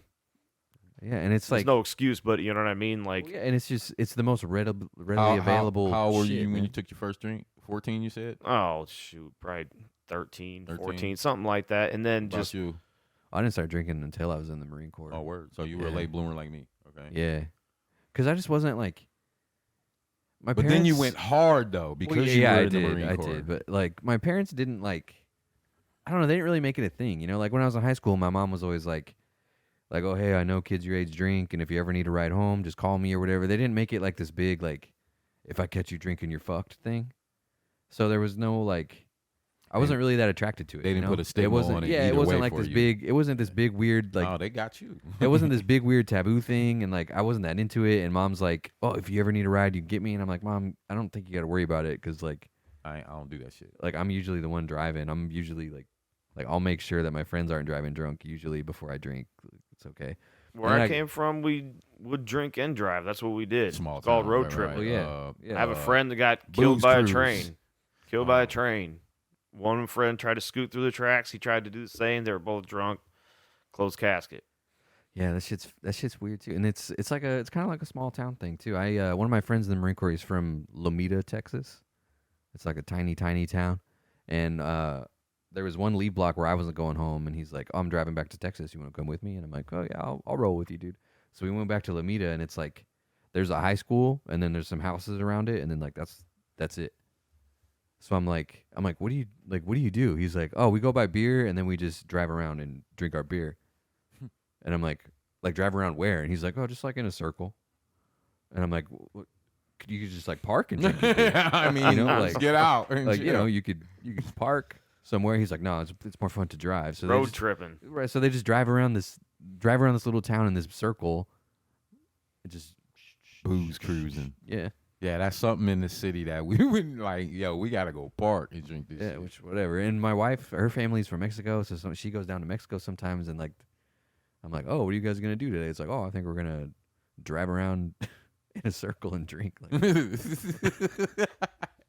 Yeah, and it's There's like no excuse, but you know what I mean. Like, well, yeah, and it's the most readily How- available. How old were shit, you when man. you took your first drink? 14, you said. oh shoot, probably 13, 13. 14, something like that. And then About just you. I didn't start drinking until I was in the Marine Corps. Oh word. So you were a Yeah. late bloomer like me. Okay. Yeah, because I just wasn't like my. But parents, then you went hard though because well, you were I in did, the Marine I Corps. did, but like my parents didn't like. I don't know. They didn't really make it a thing, you know. Like when I was in high school, my mom was always like, oh hey, I know kids your age drink, and if you ever need a ride home, just call me or whatever. They didn't make it like this big like, if I catch you drinking, you're fucked thing. So there was no like. I wasn't really that attracted to it. They you didn't know? put a stigma it wasn't, on it Yeah, it either wasn't way like for this you. big. It wasn't this big weird like. Oh, they got you. It wasn't this big weird taboo thing, and like I wasn't that into it. And mom's like, "Oh, if you ever need a ride, you can get me." And I'm like, "Mom, I don't think you got to worry about it because like I don't do that shit. I'm usually the one driving. I'm usually like I'll make sure that my friends aren't driving drunk usually before I drink. It's okay." Where And I I- came from, we would drink and drive. That's what we did. Small It's called town, road right, tripping. right. Well, yeah. I have a uh, friend that got killed Booze by Cruise. a train. Killed by Oh. a train. One friend tried to scoot through the tracks. He tried to do the same. They were both drunk. Closed casket. Yeah, that shit's weird too, and it's kind of like a small town thing too. I one of my friends in the Marine Corps is from Lomita, Texas. It's like a tiny town, and there was one leave block where I wasn't going home, and he's like, "Oh, I'm driving back to Texas. You want to come with me?" And I'm like, "Oh yeah, I'll roll with you, dude." So we went back to Lomita, and it's like there's a high school, and then there's some houses around it, and then like that's it. So I'm like, what do you do? He's like, "Oh, we go buy beer, and then we just drive around and drink our beer." And I'm like drive around where? And he's like, "Oh, just like in a circle." And I'm like, could you just like park and drink your beer?" I mean, You know, just like- get out. and Like, you chill. know, you could park somewhere. He's like, "No, it's more fun to drive." So they Road just, tripping. right, so they just drive around this little town in this circle. It just booze cruising. yeah, Yeah, that's something in the city that we wouldn't like. Yo, we gotta go park and drink this. yeah, shit. which whatever. And my wife, her family's from Mexico, so she goes down to Mexico sometimes. And like, I'm like, "Oh, what are you guys gonna do today?" It's like, "Oh, I think we're gonna drive around in a circle and drink."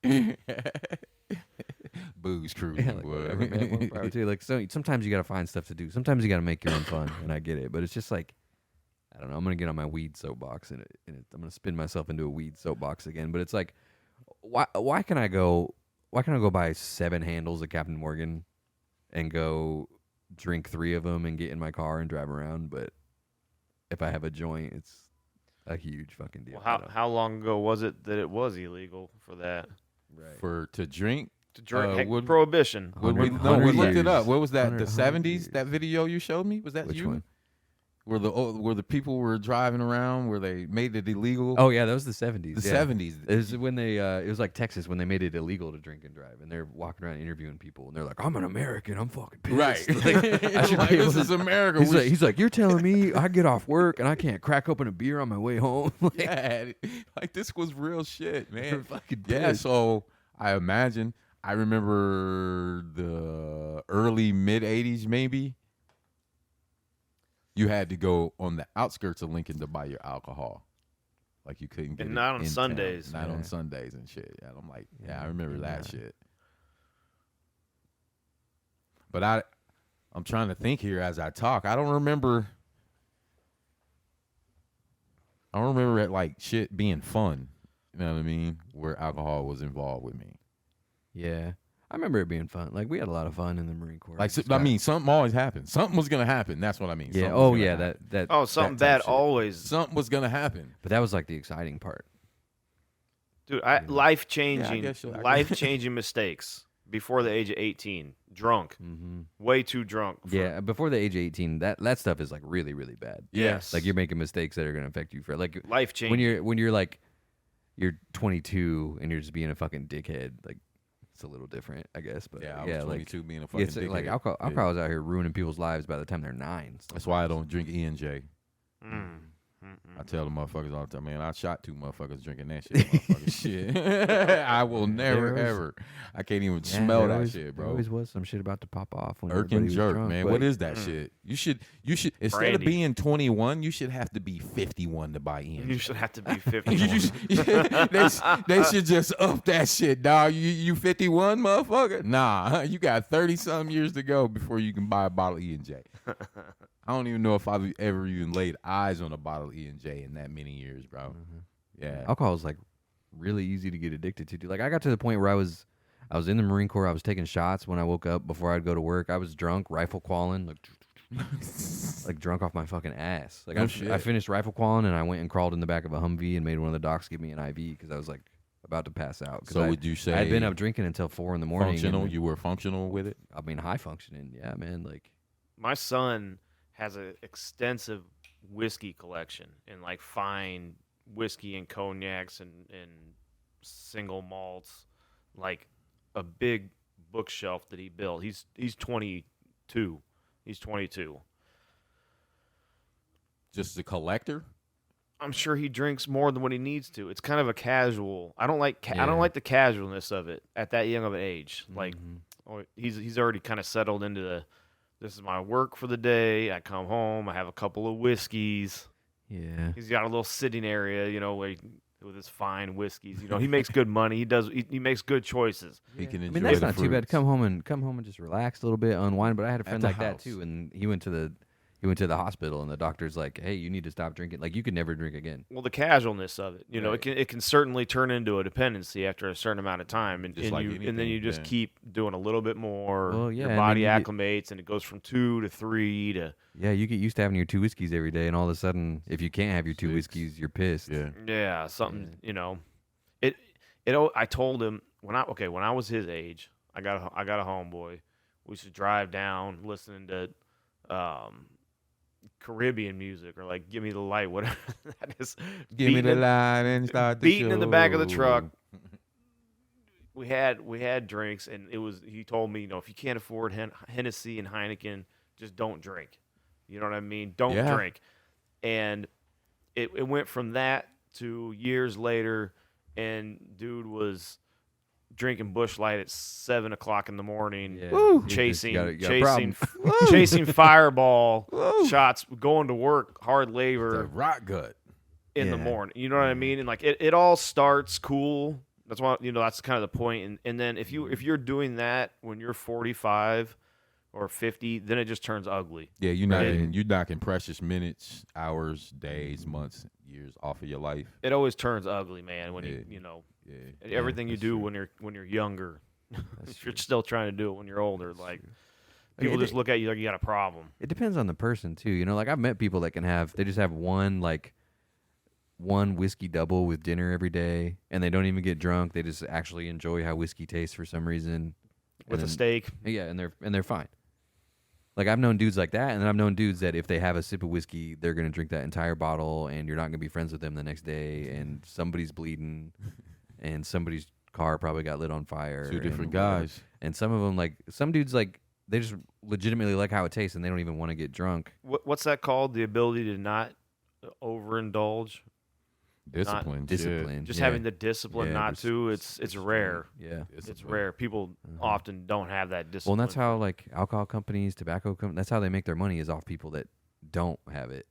Like, booze cruising. yeah, like, boy. whatever, man. More power to you. Like, so sometimes you gotta find stuff to do. Sometimes you gotta make your own fun, and I get it. But it's just like, I don't know. I'm gonna get on my weed soapbox, and I'm gonna spin myself into a weed soapbox again. But it's like, why can I go buy 7 handles of Captain Morgan, and go drink 3 of them and get in my car and drive around? But if I have a joint, it's a huge fucking deal. Well, how long ago was it that it was illegal for that? right? to drink. To drink heck, would- prohibition. Would we, 100 no, we looked it years. up. What was that? 100 The 70s? years. That video you showed me? Was that Which you? one? Where the people were driving around, where they made it illegal? Oh yeah, that was the 70s. the yeah. 70s. It was when they it was like Texas when they made it illegal to drink and drive, and they're walking around interviewing people, and they're like, "I'm an American, I'm fucking pissed." Right. Like, I should Like, be able this to- is America. He's like, "You're telling me I get off work and I can't crack open a beer on my way home?" Like, yeah, like this was real shit, they're man. fucking Yeah, pissed. so I remember the early mid 80s maybe. You had to go on the outskirts of Lincoln to buy your alcohol. Like you couldn't get And it not on in Sundays. town. Not Yeah. on Sundays and shit. And I'm like, yeah, I Yeah, remember yeah. that shit. But I'm trying to think here as I talk. I don't remember it like shit being fun. You know what I mean? Where alcohol was involved with me. Yeah, I remember it being fun. Like we had a lot of fun in the Marine Corps. Like, Just I got- mean, something always happened. Something was gonna happen. That's what I mean. yeah. Something was Oh gonna yeah, happen. that. Oh, something that type bad shit. always. Something was gonna happen. But that was like the exciting part. Dude, Yeah. life Yeah, changing, I guess so. life changing mistakes before the age of 18. Drunk, Mm-hmm. way too drunk. for- Yeah, before the age of 18, that stuff is like really really bad. Yes. Like you're making mistakes that are gonna affect you for like life changing. when you're like you're 22 and you're just being a fucking dickhead. Like it's a little different, I guess. But Yeah, I yeah, was like 22 being a fucking it's like dickhead. alcohol is out here ruining people's lives by the time they're 9. That's why I don't drink E&J. Mm. I tell the motherfuckers all the time, man, I shot 2 motherfuckers drinking that shit. Motherfucking shit. I will never, There was- ever. I can't even Yeah, smell there that always- shit, there bro. always was some shit about to pop off when Irk everybody and was jerk, drunk, man. but- What is that Mm. shit? You should instead Brandy. of being 21, you should have to be 51 to buy You E&J. should have to be 50. You they should just up that shit, dog. You 51, motherfucker? Nah, you got 30-something years to go before you can buy a bottle of E&J. I don't even know if I've ever even laid eyes on a bottle of E&J in that many years, bro. Yeah. Alcohol is like really easy to get addicted to. Dude. Like I got to the point where I was in the Marine Corps. I was taking shots when I woke up before I'd go to work. I was drunk, rifle qualling, like drunk off my fucking ass. Like No I shit. finished rifle qualling and I went and crawled in the back of a Humvee and made one of the docs give me an IV because I was like about to pass out. 'Cause So I, would you say I'd been up drinking until 4 a.m. functional? and- You were functional with it? I mean, high functioning. Yeah, man. Like My son has an extensive whiskey collection and like fine whiskey and cognacs and single malts, like a big bookshelf that he built. He's 22. He's 22. Just a collector. I'm sure he drinks more than what he needs to. It's kind of a casual. I don't like I Yeah. don't like the casualness of it at that young of an age. Like Mhm. he's already kind of settled into this is my work for the day. I come home, I have a couple of whiskeys. Yeah. He's got a little sitting area, with his fine whiskeys. He makes good money. He makes good choices. He can I enjoy mean, that's the not too bad. fruits. Come home and just relax a little bit, unwind. But I had a friend the like that house. too, and he went to the hospital, and the doctor's like, "Hey, you need to stop drinking. Like, you could never drink again." Well, the casualness of it, Right. it can certainly turn into a dependency after a certain amount of time, and, Just and like you and then anything, you just yeah. keep doing a little bit more. Well, yeah, your and body then you acclimates, and it goes from 2 to 3 to Yeah, you get used to having your 2 whiskeys every day, and all of a sudden, if you can't have your 2 6. whiskeys, you're pissed. Yeah. something. I told him when I was his age, I got a homeboy. We used to drive down listening to Caribbean music or like "Give Me the Light," whatever that is. Give me the Beating in- line and start the beating in the back of the show. truck. We had drinks, and he told me, if you can't afford Hennessy and Heineken, just don't drink. You know what I mean? Don't Yeah. drink. And it went from that to years later, and dude was drinking Busch Light at 7:00 in the morning, Yeah. Woo! You chasing got a problem. chasing Fireball Woo! shots, going to work, hard The labor rock gut. in the Yeah. morning. You know what I mean? And like it all starts cool. That's why that's kind of the point. And then if you're doing that when you're 45 or 50, then it just turns ugly. Yeah, Right. you're knocking precious minutes, hours, days, months, years off of your life. It always turns ugly, man. When Yeah. Yeah, everything you that's do true. when you're younger. That's If you're true. still trying to do it when you're older, like Like, people just look at you like you got a problem. It depends on the person too. Like I've met people that can they just have one whiskey double with dinner every day, and they don't even get drunk. They just actually enjoy how whiskey tastes for some reason. With And a then- steak, Yeah, and they're fine. Like I've known dudes like that, and then I've known dudes that if they have a sip of whiskey, they're gonna drink that entire bottle, and you're not gonna be friends with them the next day. And somebody's bleeding, and somebody's car probably got lit on fire. Two different and whatever. guys. And some of them, some dudes, they just legitimately like how it tastes, and they don't even want to get drunk. what's that called? The ability to not overindulge. Discipline. Discipline. Just Yeah. having the discipline Yeah, not just- to. It's rare. Yeah. It's rare. People Mhm. often don't have that Well, discipline. and that's how alcohol companies, tobacco companies, that's how they make their money is off people that don't have it.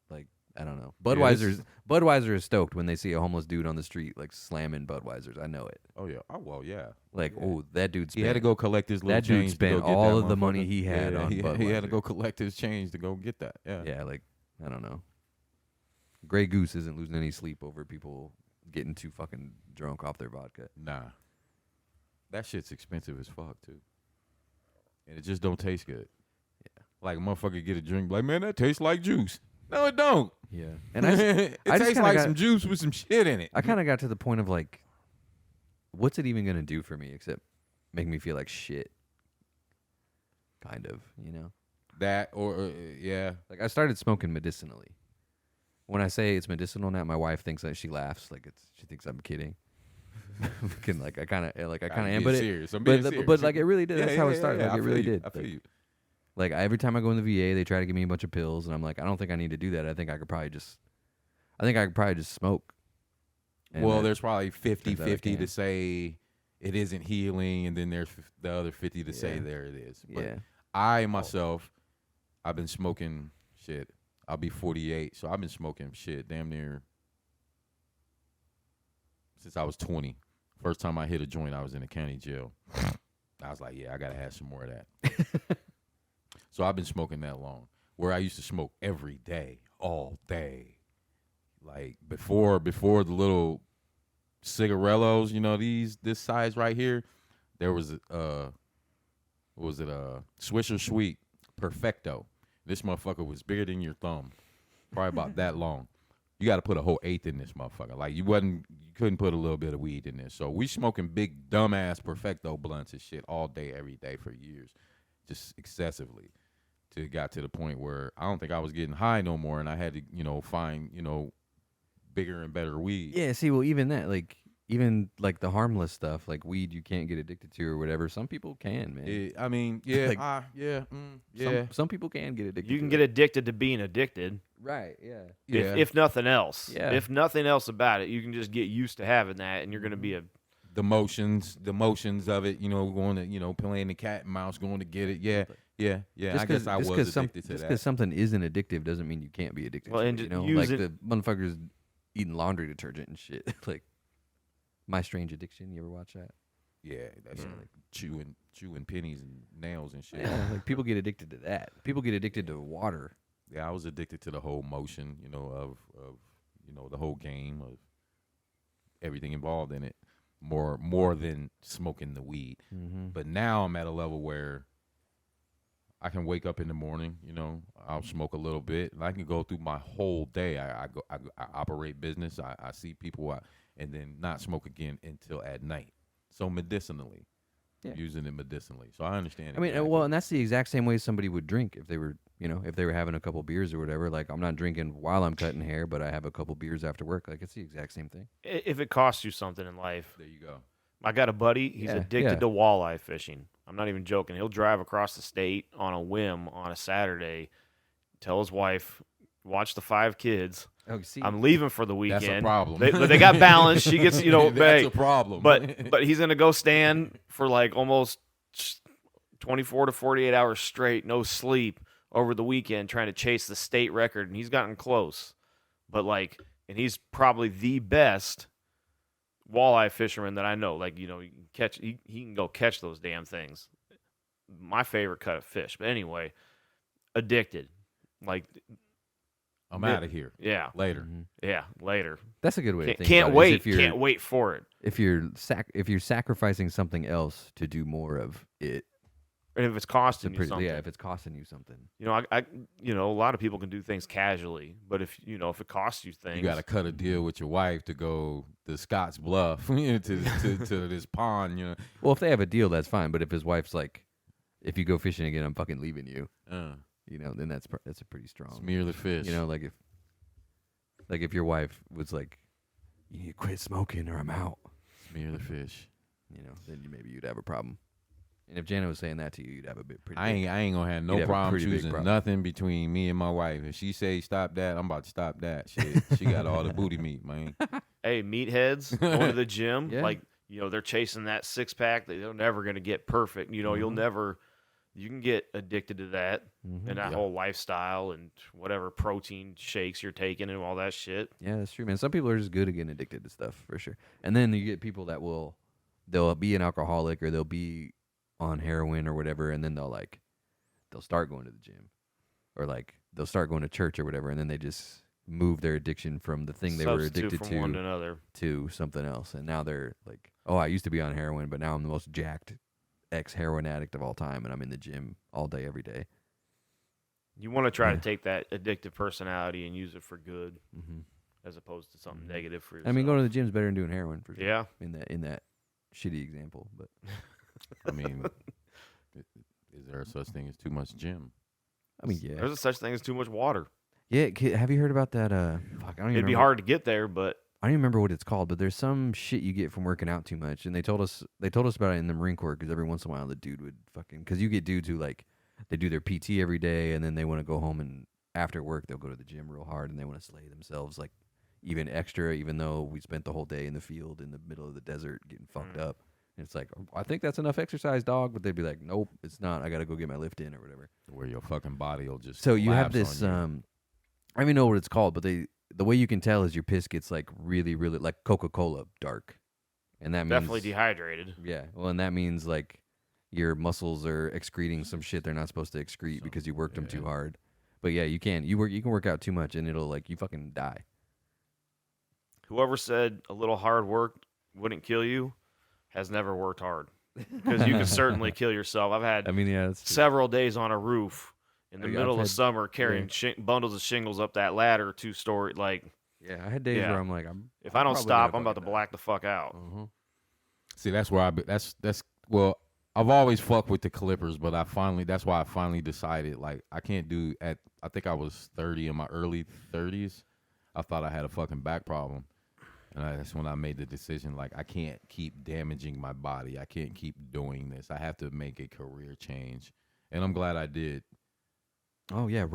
Like I don't know. Yeah, this- Budweiser is stoked when they see a homeless dude on the street slamming Budweisers. I know it. Oh yeah. Oh well, yeah. Like, Yeah. oh, that dude He spent had to go collect his little that dude change to spent go get all that of the money motherfucker. he had on he had to Budweiser. go collect his change to go get that. Yeah. Yeah, I don't know. Grey Goose isn't losing any sleep over people getting too fucking drunk off their vodka. Nah. That shit's expensive as fuck too. And it just don't taste good. Yeah. Like a motherfucker get a drink, like, man, that tastes like juice. No, it don't. Yeah. And I it I just tastes kinda like got- some juice with some shit in it. I kind of got to the point of what's it even going to do for me except make me feel like shit? Kind of, That or yeah. Like I started smoking medicinally. When I say it's medicinal now, my wife thinks that she laughs she thinks I'm kidding. I kind of am, but serious. I'm being serious. but like it really did. Yeah, That's yeah, how it yeah, started. yeah, Like I it feel really you. did. I feel you. Like every time I go in the VA, they try to give me a bunch of pills, and I'm like, I don't think I need to do that. I think I could probably just smoke. And Well, that- there's probably turns out I 50-50 to can. say it isn't healing, and then there's the other 50 to say Yeah. there it is. But yeah. I myself, I've been smoking shit. I'll be 48, so I've been smoking shit damn near since I was 20. First time I hit a joint, I was in a county jail. I was like, yeah, I gotta have some more of that. So I've been smoking that long. Where I used to smoke every day, all day. Like before the little cigarellos, this size right here, there was what was it, Swisher Sweet Perfecto. This motherfucker was bigger than your thumb, probably about that long. You got to put a whole eighth in this motherfucker. Like you couldn't put a little bit of weed in this. So we smoking big dumbass Perfecto blunts and shit all day, every day for years, just excessively. Till it got to the point where I don't think I was getting high no more, and I had to, find, bigger and better weed. Yeah. See, well, even that, even like the harmless stuff, like weed, you can't get addicted to or whatever. Some people can, man. I mean, yeah, Like, yeah. Some people can get addicted. You can to get it. addicted to being addicted. Right. Yeah. Yeah. If nothing else. Yeah. If nothing else about it, you can just get used to having that, and you're going to Mm-hmm. be a. the motions of it, going to, playing the cat and mouse, going to get it. Yeah. I guess I was addicted to just that. because something isn't addictive doesn't mean you can't be addicted Well, to and it. just Like use the motherfuckers eating laundry detergent and shit. Like My Strange Addiction. You ever watch that? Yeah, that's Mm. like chewing pennies and nails and shit. Yeah. Like people get addicted to that. People get addicted to water. Yeah, I was addicted to the whole motion, of the whole game of everything involved in it, more than smoking the weed. Mm-hmm. But now I'm at a level where I can wake up in the morning, I'll smoke a little bit, and I can go through my whole day. I operate business, I see people, and then not smoke again until at night. So medicinally, Yeah. using it medicinally. So I understand. I mean, exactly. well, and that's the exact same way somebody would drink if they were, if they were having a couple beers or whatever. Like, I'm not drinking while I'm cutting hair, but I have a couple beers after work. Like, it's the exact same thing. If it costs you something in life. There you go. I got a buddy. He's Yeah, addicted yeah. to walleye fishing. I'm not even joking. He'll drive across the state on a whim on a Saturday, tell his wife, watch the 5 kids. Oh, see, I'm leaving for the weekend. That's a problem. They got balance. She gets, That's hey, a problem. but he's gonna go stand for like almost 24 to 48 hours straight, no sleep over the weekend, trying to chase the state record, and he's gotten close. But and he's probably the best walleye fisherman that I know. Like, he can catch, he can go catch those damn things. My favorite cut of fish. But anyway, addicted. Like, I'm out of here. yeah, Later. Mhm. yeah, later. That's a good way to think Can't about it, is wait. If you're, Can't wait for it. if you're sacrificing something else to do more of it, And if it's it's a costing you pretty, something. yeah, if it's costing you something. I a lot of people can do things casually, but if it costs you things, You got to cut a deal with your wife to go to Scotts Bluff to this pond. Well, if they have a deal, that's fine. But if his wife's like, if you go fishing again, I'm fucking leaving you. Then that's a pretty strong. Smear the fish. Like if your wife was like, you need to quit smoking or I'm out. Smear the fish. Then maybe you'd have a problem. And if Jana was saying that to you, you'd have a bit pretty. I ain't gonna have You'd no have a problem pretty big choosing problem. nothing between me and my wife. If she say stop that, I'm about to stop that. Shit, she got all the booty meat, man. hey, meatheads going to the gym, Yeah. they're chasing that 6-pack. They're never gonna get perfect. You'll Mhm. never. You can get addicted to that Mhm. and that Yeah. whole lifestyle and whatever protein shakes you're taking and all that shit. Yeah, that's true, man. Some people are just good at getting addicted to stuff for sure. And then you get people that they'll be an alcoholic or they'll be on heroin or whatever, and then they'll start going to the gym, or they'll start going to church or whatever, and then they just move their addiction from the thing they were Substitute addicted from one to to another. something else, and now they're like, oh, I used to be on heroin, but now I'm the most jacked ex-heroin addict of all time, and I'm in the gym all day, every day. You want to try Yeah. to take that addictive personality and use it for good, Mm-hmm. as opposed to something Mhm. negative for yourself. I mean, going to the gym's better than doing heroin for sure. yeah. In that shitty example, but I mean, is there such thing as too much gym? I mean, yeah, There's a such thing as too much water. yeah. Have you heard about that? Fuck, I don't even It'd be remember. hard to get there, but I don't even remember what it's called, but there's some shit you get from working out too much, and they told us about it in the Marine Corps because every once in a while the dude would because you get dudes who they do their PT every day and then they want to go home and after work they'll go to the gym real hard and they want to slay themselves even extra, even though we spent the whole day in the field in the middle of the desert getting fucked up. And it's like, I think that's enough exercise, dog, but they'd be like, nope, it's not. I gotta go get my lift in or whatever. Where your fucking body will just So you have collapse this on I don't even know what it's called, but the way you can tell is your piss gets really, really like Coca-Cola dark. And that means definitely dehydrated. yeah. Well, and that means your muscles are excreting some shit they're not supposed to excrete because you worked them too yeah. hard. But yeah, you can work out too much and it'll you fucking die. Whoever said a little hard work wouldn't kill you has never worked hard, because you can certainly kill yourself. I've had I mean, yeah, that's true. several days on a roof in the I've middle of had- summer carrying bundles of shingles up that ladder, 2-story. Yeah, I had days Yeah. where I'm like, If I don't stop, I'm about to black the fuck out. Uh-huh. See, that's where well, I've always fucked with the Clippers, but that's why I finally decided I can't do I think I was 30 in my early 30s. I thought I had a fucking back problem. And that's when I made the decision, like, I can't keep damaging my body. I can't keep doing this. I have to make a career change. And I'm glad I did. Oh yeah,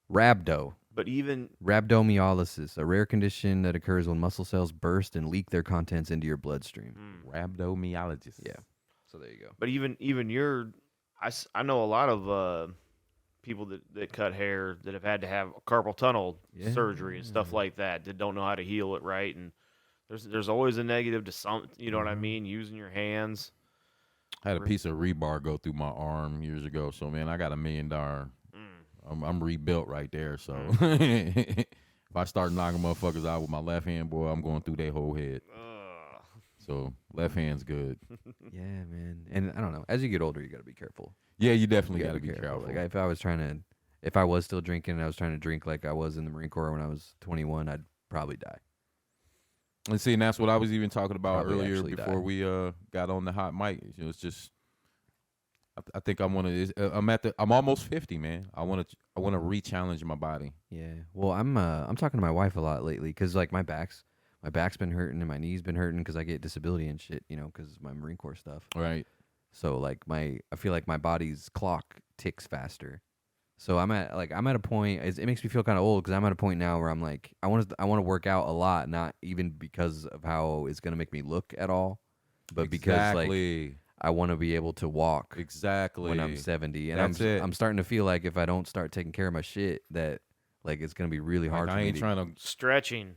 But even rhabdomyolysis, a rare condition that occurs when muscle cells burst and leak their contents into your bloodstream. Rhabdomyologist. Yeah. So there you go. But even your, I know a lot of people that cut hair that have had to have carpal tunnel surgery and stuff like that don't know how to heal it right, and there's always a negative to some, you know what I mean, using your hands. I had a piece of rebar go through my arm years ago, so man, I got $1 million. I'm rebuilt right there. So if I start knocking motherfuckers out with my left hand, boy, I'm going through their whole head. So left hand's good. Yeah, man. And I don't know. As you get older, you got to be careful. Yeah, you definitely You got to be careful. Like if I was still drinking and I was trying to drink like I was in the Marine Corps when I was 21, I'd probably die. And see, and that's what I was even talking about Probably earlier actually before die. we got on the hot mic. It's just, I think I want to. I'm almost 50, man. I want to re-challenge my body. Yeah. Well, I'm talking to my wife a lot lately because like my back's been hurting and my knee's been hurting because I get disability and shit, you know, because of my Marine Corps stuff. Right. So like I feel like my body's clock ticks faster. So I'm at a point. It makes me feel kind of old because I'm at a point now where I'm like I want to work out a lot, not even because of how it's gonna make me look at all, but because like I want to be able to walk exactly when I'm 70, and That's it. I'm starting to feel like if I don't start taking care of my shit, that like it's gonna be really hard. Like, for I me ain't to, trying to Stretching.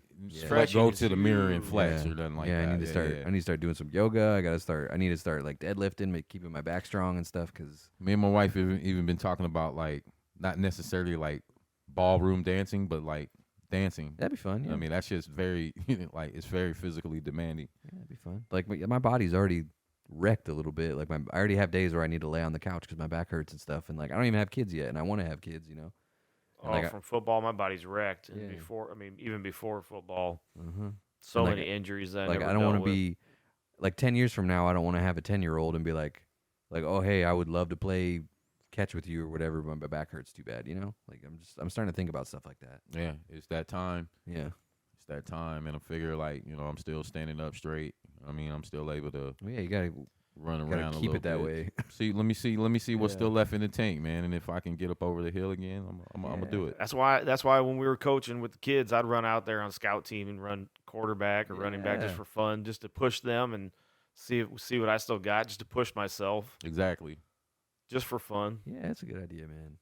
go is to the mirror and huge. flex or nothing like that. I need to start. Yeah. I need to start doing some yoga. I need to start like deadlifting, keeping my back strong and stuff. Cause Me and my wife have even been talking about like not necessarily like ballroom dancing, but like dancing. that'd be fun. Yeah. I mean, that's just very like it's very physically demanding. Yeah, that'd be fun. Like my body's already wrecked a little bit. Like I already have days where I need to lay on the couch because my back hurts and stuff. And like I don't even have kids yet, and I want to have kids. You know. And, like, From football, my body's wrecked. And Yeah. even before football, Mhm. so And, many injuries that I Like never I don't want want to be like 10 years from now. I don't want to have a 10-year-old and be like, oh hey, I would love to play catch with you or whatever, but my back hurts too bad. You know. Like I'm starting to think about stuff like that. Yeah, it's that time. Yeah. It's that time, and I figure like I'm still standing up straight. I mean, I'm still able to Well, yeah, you gotta run gotta around. keep a it that little way. bit. Let me see what's Yeah. still left in the tank, man. And if I can get up over the hill again, I'm gonna do it. That's why when we were coaching with the kids, I'd run out there on scout team and run quarterback or running back just Yeah. for fun, just to push them and see what I still got, just to push myself, Exactly. just for fun. Yeah, that's a good idea, man.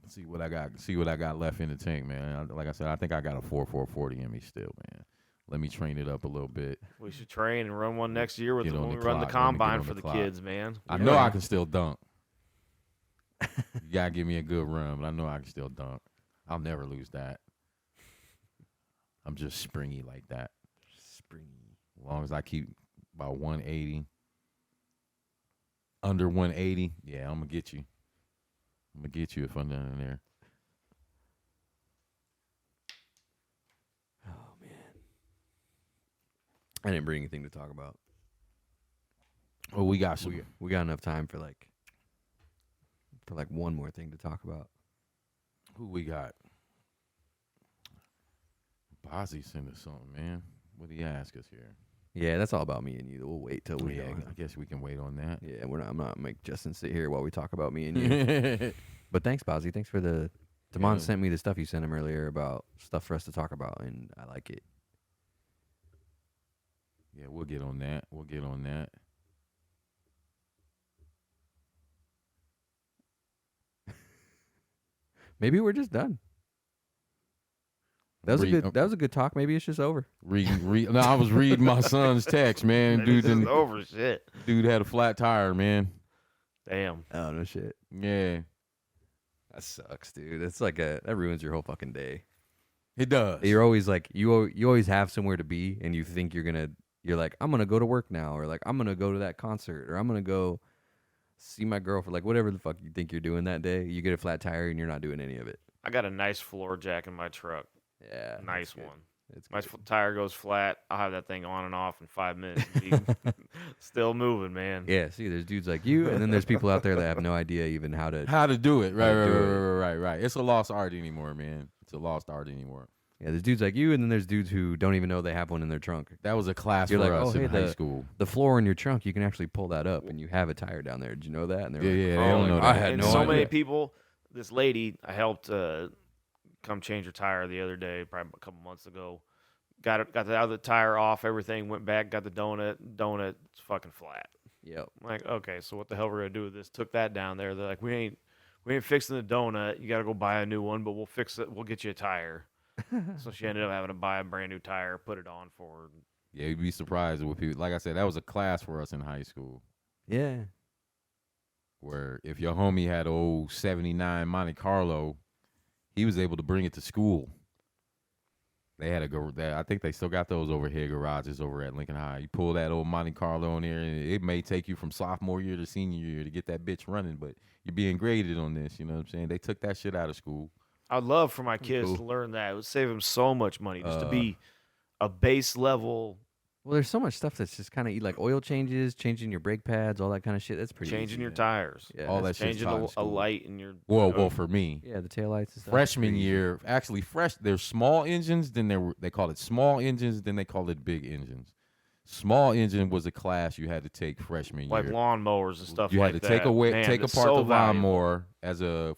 See what I got. See what I got left in the tank, man. Like I said, I think I got a 4.40 in me still, man. Let me train it up a little bit. We should train and run one next year Get when on we the run the clock. Let me get combine on for the the clock. kids, man. I know I can still dunk. You gotta give me a good run, but I know I can still dunk. I'll never lose that. I'm just springy like that. Springy. As long as I keep about 180, under 180, yeah, I'm gonna get you. I'm gonna get you if I'm down in there. Oh man. I didn't bring anything to talk about. Oh, we got some. We got enough time for like one more thing to talk about. Who we got? Bozzy sent us something, man. What did he ask us here? Yeah, that's all about me and you. We'll wait till we. I guess we can wait on that. Yeah, I'm not make Justin sit here while we talk about me and you. But thanks, Bozzy. Thanks for the. Damon Yeah. sent me the stuff you sent him earlier about stuff for us to talk about, and I like it. Yeah, we'll get on that. We'll get on that. Maybe we're just done. That was a good talk. Maybe it's just over. No, I was reading my son's text, man. Maybe Dude, this is didn't, over shit. dude had a flat tire, man. Damn. Oh no shit. Yeah, That sucks, dude. It's like that ruins your whole fucking day. it does. You're always like you always have somewhere to be, and you think you're like I'm gonna go to work now, or like I'm gonna go to that concert, or I'm gonna go see my girlfriend, like whatever the fuck you think you're doing that day. You get a flat tire and you're not doing any of it. I got a nice floor jack in my truck. Yeah, Nice that's good. one. It's My good. tire goes flat. I'll have that thing on and off in 5 minutes. Still moving, man. Yeah, see, there's dudes like you, and then there's people out there that have no idea even how to. How to do it. How to do it. Right. It's a lost art anymore, man. It's a lost art anymore. Yeah, there's dudes like you, and then there's dudes who don't even know they have one in their trunk. That was a class You're for like, us oh, hey, in high school. The floor in your trunk, you can actually pull that up, and you have a tire down there. Did you know that? And they're Yeah, like, yeah, Oh, they don't know like, that. I had and no so idea. many people. This lady I helped come change her tire the other day, probably a couple months ago. Got the other tire off. Everything went back. Got the donut. It's fucking flat. Yep. I'm like, okay, so what the hell we're gonna do with this? Took that down there. They're like, we ain't fixing the donut. You got to go buy a new one, but we'll fix it. We'll get you a tire. So she ended up having to buy a brand new tire, put it on for her. Yeah, you'd be surprised with people. Like I said, that was a class for us in high school. Yeah. Where if your homie had old 79 Monte Carlo, he was able to bring it to school. They had I think they still got those overhead garages over at Lincoln High. You pull that old Monte Carlo in there, and it may take you from sophomore year to senior year to get that bitch running, but you're being graded on this. You know what I'm saying? They took that shit out of school. I'd love for my kids Cool. to learn that. It would save them so much money just to be a base level. Well, there's so much stuff that's just kind of like oil changes, changing your brake pads, all that kind of shit. That's pretty Changing easy, your man. tires. Yeah, All that's- that shit's Changing taught in a school. light in your. Well, for me, Yeah, the taillights and stuff. freshman Pretty easy. year, actually there's small engines, then they call it small engines, then they call it big engines. Small engine was a class you had to take freshman year. like lawnmowers and stuff you like had to that. take away, Man, take it's apart so the valuable. lawnmower as a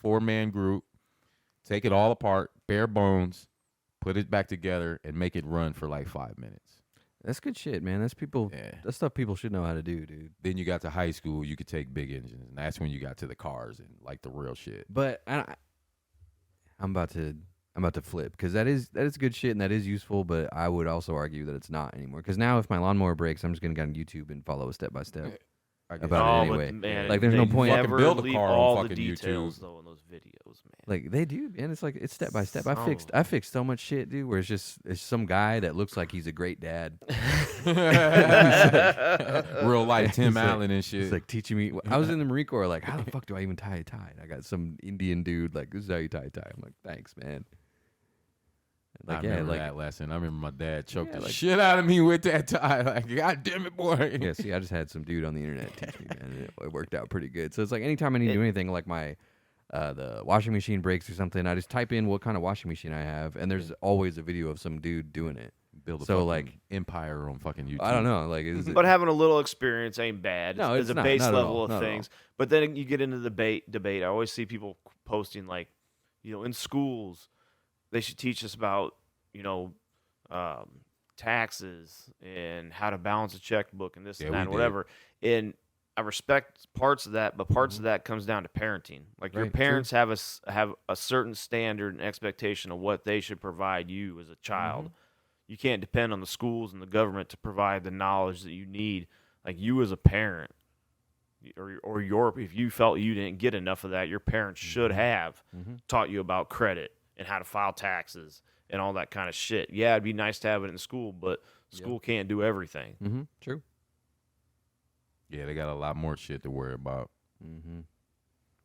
four-man group, take it all apart, bare bones, put it back together, and make it run for like 5 minutes. That's good shit, man. That's people. Yeah. That's stuff people should know how to do, dude. Then you got to high school, you could take big engines, and that's when you got to the cars and like the real shit. But I'm about to flip because that is good shit and that is useful. But I would also argue that it's not anymore. Because now if my lawnmower breaks, I'm just gonna go on YouTube and follow a step by step. I guess. About it Oh, anyway. but man, Like, there's they no point- Never Fucking build a leave car on all the fucking details YouTube. though in those videos, man. Like they do, man. It's like it's step by step. Some I fixed so much shit, dude. Where it's some guy that looks like he's a great dad. Real life Tim He's like- Allen and shit. He's like teaching me. I was in the Marine Corps. Like, how the fuck do I even tie a tie? I got some Indian dude. Like, this is how you tie a tie. I'm like, thanks, man. I Like, yeah, remember like that lesson. I remember my dad choked Yeah, the like- shit out of me with that tie. Like, God damn it, boy. yeah. See, I just had some dude on the internet teach me, man. And it worked out pretty good. So it's like anytime I need to do anything, like my the washing machine breaks or something, I just type in what kind of washing machine I have, and there's always a video of some dude doing it. Build a So, fucking like- empire on fucking YouTube. I don't know, like, is it, But having a little experience ain't bad. No, It's it's a not, base not at level all, of not at all. things. But then you get into the debate. I always see people posting like, in schools, they should teach us about, taxes and how to balance a checkbook and this Yeah, and that we and did. whatever. And I respect parts of that, but parts of that comes down to parenting. Like your Right, true. parents have a certain standard and expectation of what they should provide you as a child. You can't depend on the schools and the government to provide the knowledge that you need. Like you as a parent, or if you felt you didn't get enough of that, your parents should have taught you about credit and how to file taxes and all that kind of shit. Yeah, it'd be nice to have it in school, but school can't do everything. Mm-hmm. True. Yeah, they got a lot more shit to worry about Mm-hmm.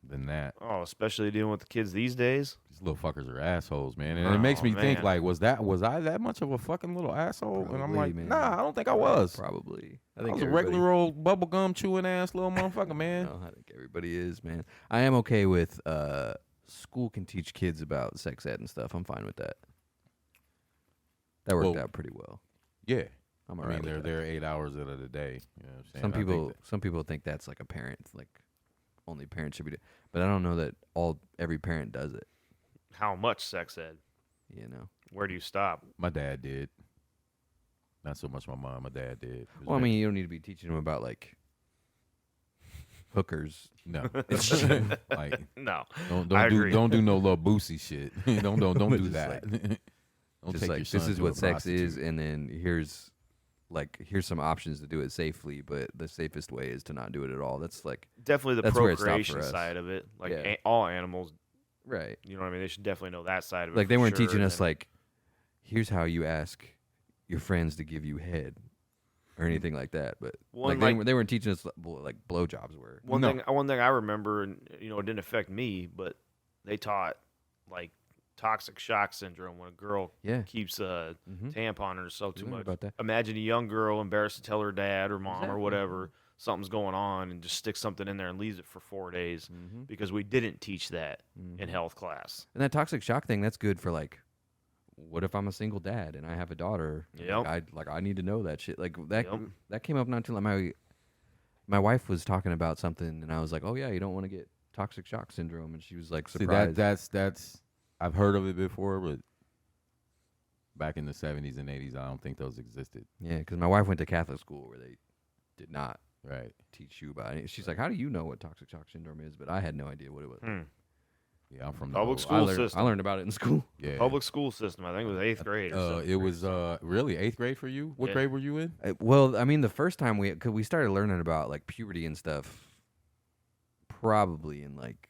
than that. Oh, especially dealing with the kids these days. These little fuckers are assholes, man. And it makes Oh, me think, man. like, was I that much of a fucking little asshole? and I'm Probably, like, man. nah, I don't think I was. Probably. I was a regular old bubblegum chewing ass little motherfucker, man. No, I think everybody is, man. I am okay with school can teach kids about sex ed and stuff. I'm fine with that. That worked Well, out pretty well. Yeah. I'm I alright. mean, they're with that. there 8 hours out of the day. You know what I'm saying? Some I think people, that- some people think that's like a parent, like only parents should be doing. But I don't know that every parent does it. How much sex ed? You know. Where do you stop? my dad did. Not so much my mom. My dad did. It was Well, I very- mean, you don't need to be teaching them about like hookers. no. Like, No. don't agree. do no little boosie shit. don't do Just that. Don't Just take like your this son is to a what sex is, prostitute. and then here's some options to do it safely. But the safest way is to not do it at all. That's like Definitely the That's where it stopped procreation for us. side of it. Like Yeah. all animals, right. you know what I mean? They should definitely know that side of it. Like they for weren't sure, teaching and us then- like, here's how you ask your friends to give you head, or anything like that. But One, like they weren't teaching us like blowjobs were. One No. thing I remember, and it didn't affect me, but they taught like toxic shock syndrome when a girl Yeah. keeps a Mm-hmm. tampon on herself too much. about that. Imagine a young girl embarrassed to tell her dad or mom or Exactly. whatever something's going on, and just sticks something in there and leaves it for 4 days Mm-hmm. because we didn't teach that in health class. And that toxic shock thing, that's good for like what if I'm a single dad and I have a daughter? Yep. I need to know that shit. Like that Yep. that came up not too long. My wife was talking about something, and I was like, oh yeah, you don't want to get toxic shock syndrome, and she was like See, surprised. that's I've heard of it before, but back in the 70s and 80s, I don't think those existed. Yeah, because my wife went to Catholic school where they did not Right. teach you about it. She's like, how do you know what toxic shock syndrome is? But I had no idea what it was. Yeah, I'm from Public the school I learned, system. I learned about it in school. Yeah. Public school system. I think it was 8th grade. Or something. It was really 8th grade for you. What Yeah. grade were you in? Well, I mean, the first time we started learning about like puberty and stuff, probably in like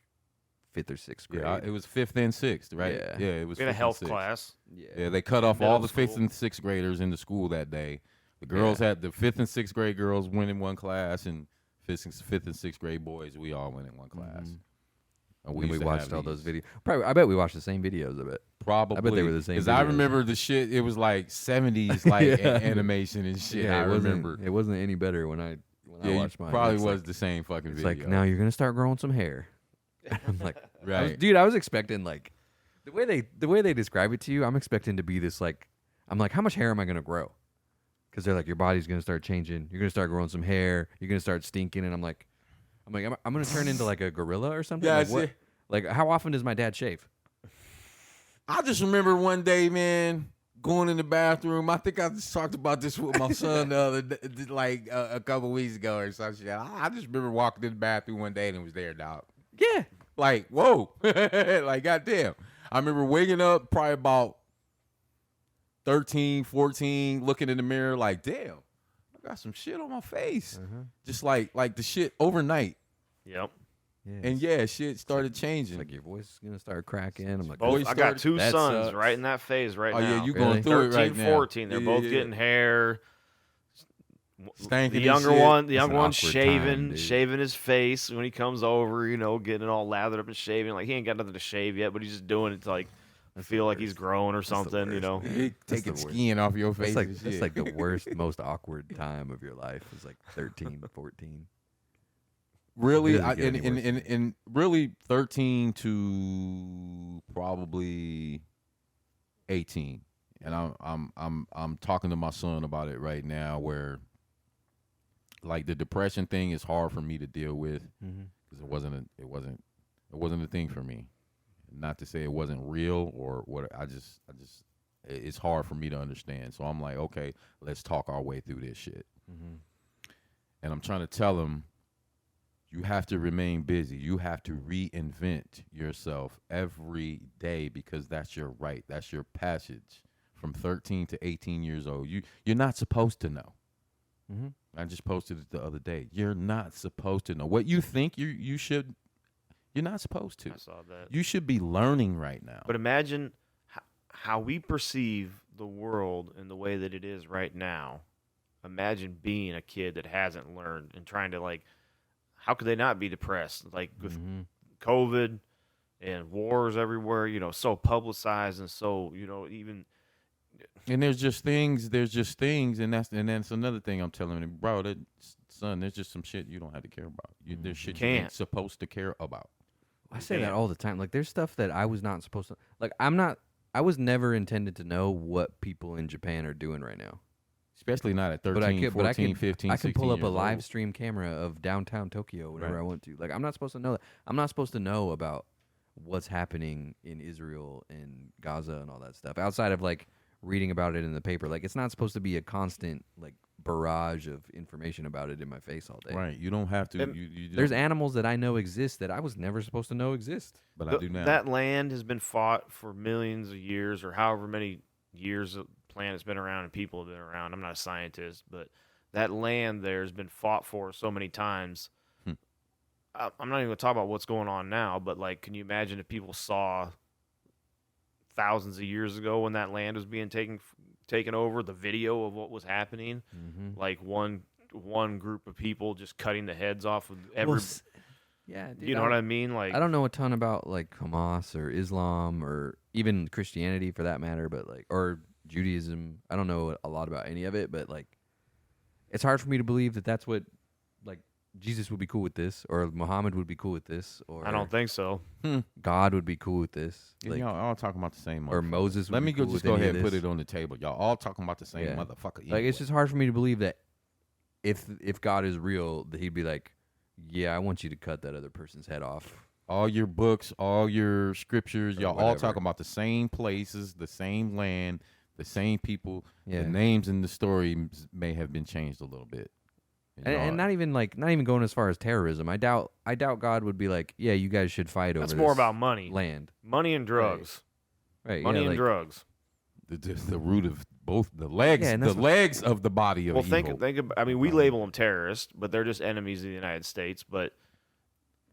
5th or 6th grade. Yeah, it was 5th and 6th, right? Yeah. Yeah, it was. We had a 5th and health 6th. class. Yeah, they cut off all Middle the 5th school. and 6th graders in the school that day. The girls had the 5th and 6th grade girls went in one class, and 5th and 6th grade boys, we all went in one class. Mhm. And We used to watched have all those these. videos. Probably, I bet we watched the same videos of it. Probably. I bet they were the same Because I videos. remember the shit. It was like 70s, like Yeah. animation and shit. I it wasn't- remember. it wasn't any better when I Yeah, watched you mine. probably It's was like, the same fucking it's video. like now you're gonna start growing some hair. I'm like, right. dude, I was expecting like the way they describe it to you. I'm expecting to be this like, I'm like, how much hair am I gonna grow? Because they're like, your body's gonna start changing. You're gonna start growing some hair. You're gonna start stinking, and I'm like, I'm gonna turn into like a gorilla or something. Yeah, like, I what? see. Like, how often does my dad shave? I just remember one day, man, going in the bathroom. I think I just talked about this with my son the other day, like a couple weeks ago or some shit. I just remember walking in the bathroom one day and it was there, dog. Yeah, Like, whoa. Like, goddamn. I remember waking up probably about 13, 14, looking in the mirror like, damn, I got some shit on my face. Just like the shit overnight. Yep. yeah. And yeah, shit started it's changing. like your voice is gonna start cracking. I'm like, Boy, Both, I got started- 2 that sons sucks. right in that phase right Oh, now. yeah, you Really? going through it 13, right now. 14. They're Yeah, both yeah. getting hair. Stanking The and younger shit. one, the That's younger an one's awkward shaving, time, dude. shaving his face when he comes over. You know, getting it all lathered up and shaving. Like he ain't got nothing to shave yet, but he's just doing it to like That's feel the like he's worst. growing or the something. You know, worst. Taking That's the worst. skin off your face. That's and that's shit. like the worst, most awkward time of your life. Is like 13, 14. Really, Doesn't get any worse. and really 13 to probably 18, and I'm talking to my son about it right now. Where like the depression thing is hard for me to deal with because it wasn't a thing for me. Not to say it wasn't real or what. I just it's hard for me to understand. So I'm like, okay, let's talk our way through this shit. And I'm trying to tell him, you have to remain busy. You have to reinvent yourself every day because that's your right. That's your passage from 13 to 18 years old. You're not supposed to know. I just posted it the other day. You're not supposed to know. What you think you should, you're not supposed to. I saw that. You should be learning right now. But imagine how we perceive the world and the way that it is right now. Imagine being a kid that hasn't learned and trying to like, how could they not be depressed? Like with COVID and wars everywhere, you know, so publicized and so, you know, even And there's just things, and that's another thing I'm telling him, bro. That son, there's just some shit you don't have to care about. There's shit you ain't can't. supposed to care about. I say that Man. all the time. Like, there's stuff that I was not supposed to. Like, I was never intended to know what people in Japan are doing right now. Especially not at 13, But I could, 14, 15, I can pull 16 up a years live old. stream camera of downtown Tokyo whenever Right. I want to. Like, I'm not supposed to know that. I'm not supposed to know about what's happening in Israel and Gaza and all that stuff outside of like reading about it in the paper. Like, it's not supposed to be a constant like barrage of information about it in my face all day. Right. You don't have to. And You There's don't- animals that I know exist that I was never supposed to know exist. but I do now. that land has been fought for millions of years or however many years the planet's been around and people have been around. I'm not a scientist, but that land there has been fought for so many times. I'm not even going to talk about what's going on now, but like, can you imagine if people saw thousands of years ago when that land was being taken over, the video of what was happening, like one group of people just cutting the heads off of every, yeah, dude, you know what I mean? Like, I don't know a ton about like Hamas or Islam or even Christianity for that matter, but like or Judaism. I don't know a lot about any of it, but like it's hard for me to believe that that's what like Jesus would be cool with this, or Muhammad would be cool with this, or I don't think so. God would be cool with this. Like, y'all all talking about the same. or motherfucker. Moses would Let be me cool just with go any ahead of and put this. it on the table. Y'all all talking about the same Yeah. motherfucker. Like, it's anyway. just hard for me to believe that if God is real, that he'd be like, yeah, I want you to cut that other person's head off. all your books, all your scriptures, Or y'all all whatever. talking about the same places, the same land, the same people. Yeah. The names in the story may have been changed a little bit. y'all- And not even going as far as terrorism. I doubt God would be like, yeah, you guys should fight over That's this more about money. land. Money and drugs. Right. Money yeah, and like, drugs. the root of both the legs, Yeah, and the that's what- legs of the body of Well, evil. think about, I mean, we label them terrorists, but they're just enemies of the United States. But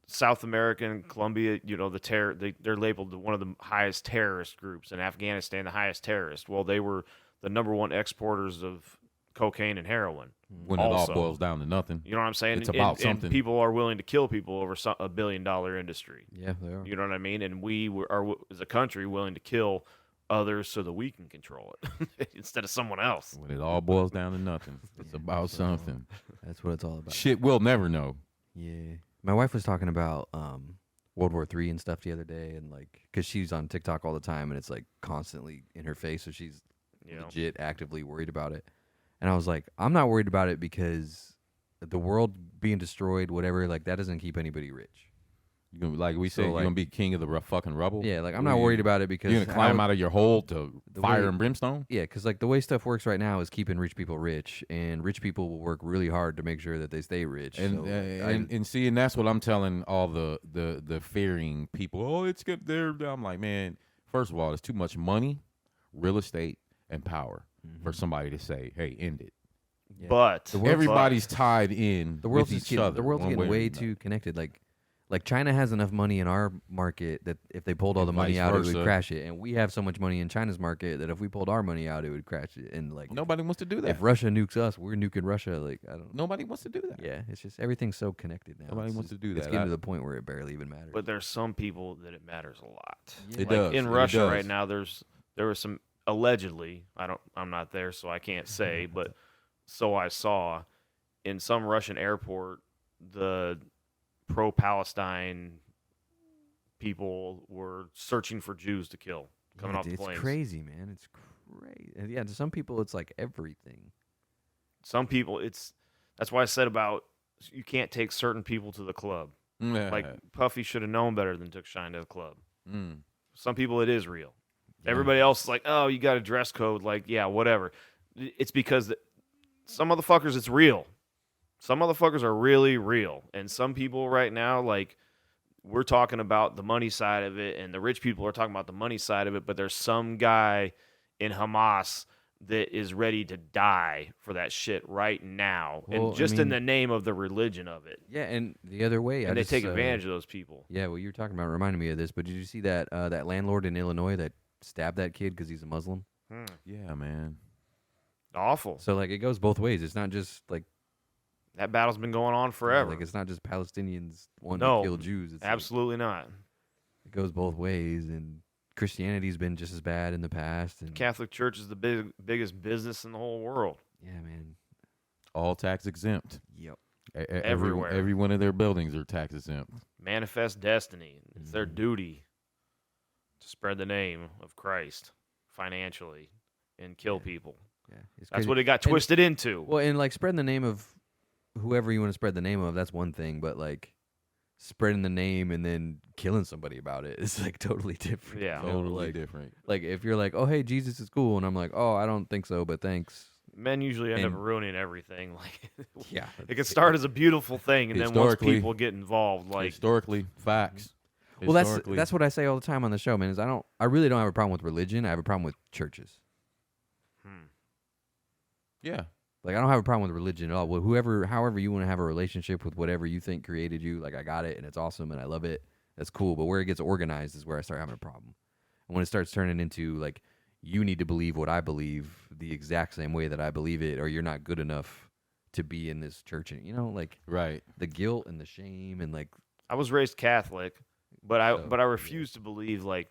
South American, Colombia, they're labeled one of the highest terrorist groups. In Afghanistan, the highest terrorist. Well, they were the number one exporters of cocaine and heroin. when it all also. boils down to nothing. You know what I'm saying? It's about and something. people are willing to kill people over $1 billion industry. Yeah, they are. You know what I mean? And we are, as a country, willing to kill others so that we can control it instead of someone else. When it all boils down to nothing, it's about something. That's what it's all about. Shit, we'll never know. Yeah. My wife was talking about World War III and stuff the other day, and because she's on TikTok all the time, and it's like constantly in her face, so she's You know? legit actively worried about it. And I was like, I'm not worried about it because the world being destroyed, whatever, like that doesn't keep anybody rich. You gonna, like we So, said, you're like- gonna be king of the fucking rubble. Yeah, like I'm What not are worried you- about it because You're gonna climb out of your hole to the fire way- and brimstone. Yeah, because like the way stuff works right now is keeping rich people rich, and rich people will work really hard to make sure that they stay rich. And, so, like, and see, and that's what I'm telling all the fearing people. Oh, it's good there. I'm like, man, first of all, there's too much money, real estate, and power for somebody to say, hey, end it. Yeah. But The world's- Everybody's tied in the world's with just each getting, other. the world's one getting way or way another. too connected. Like China has enough money in our market that if they pulled all And the money vice out, it versa. would crash it. And we have so much money in China's market that if we pulled our money out, it would crash it. And like Nobody wants to do that. if Russia nukes us, we're nuking Russia. Like I don't. Nobody wants to do that. Yeah, it's just everything's so connected now. Nobody It's wants just- to do It's that. getting to the point where it barely even matters. But there's some people that it matters a lot. Yeah. It Like does. in It Russia does. right now, there was some allegedly. I'm not there, so I can't say. But so I saw in some Russian airport, the pro-Palestine people were searching for Jews to kill coming Yeah, off the it's planes. crazy, man. It's crazy. And yeah, to some people, it's like everything. Some people, that's why I said about you can't take certain people to the club. Like Puffy should have known better than took Shine to the club. Mm. Some people it is real. Everybody else is like, oh, you got a dress code. Like, yeah, whatever. It's because some motherfuckers, it's real. Some motherfuckers are really real. And some people right now, like, we're talking about the money side of it, and the rich people are talking about the money side of it, but there's some guy in Hamas that is ready to die for that shit right now. Well, and I just in mean- the name of the religion of it. Yeah, and the other way, And they take advantage of those people. Yeah, what you were talking about reminded me of this. But did you see that that landlord in Illinois that stabbed that kid because he's a Muslim? Yeah, man. Awful. So like it goes both ways. It's not just like That battle's been going on forever. Like it's not just Palestinians wanting No, to kill Jews. It's like, Absolutely not. it goes both ways, and Christianity's been just as bad in the past. And Catholic Church is the biggest business in the whole world. yeah, man. All tax exempt. Yep. Everywhere. Every one of their buildings are tax exempt. Manifest destiny. It's their Mhm. duty to spread the name of Christ financially and kill people. Yeah, it's That's crazy. what it got And- twisted into. Well, and like spreading the name of whoever you want to spread the name of, that's one thing. But like spreading the name and then killing somebody about it is like totally different. Yeah. So, Totally like, different. like if you're like, oh hey, Jesus is cool, and I'm like, oh, I don't think so, but thanks. Men usually end up and- ruining everything. Like Yeah. it can start as a beautiful thing, and then once Historically- people get involved, like Historically, facts. Well, Historically- that's what I say all the time on the show, man. Is I really don't have a problem with religion. I have a problem with churches. yeah. Like I don't have a problem with religion at all. However you want to have a relationship with whatever you think created you, like I got it and it's awesome and I love it. That's cool. But where it gets organized is where I start having a problem. And when it starts turning into like you need to believe what I believe the exact same way that I believe it, or you're not good enough to be in this church, and like Right. the guilt and the shame and like I was raised Catholic, but I So, refuse to believe like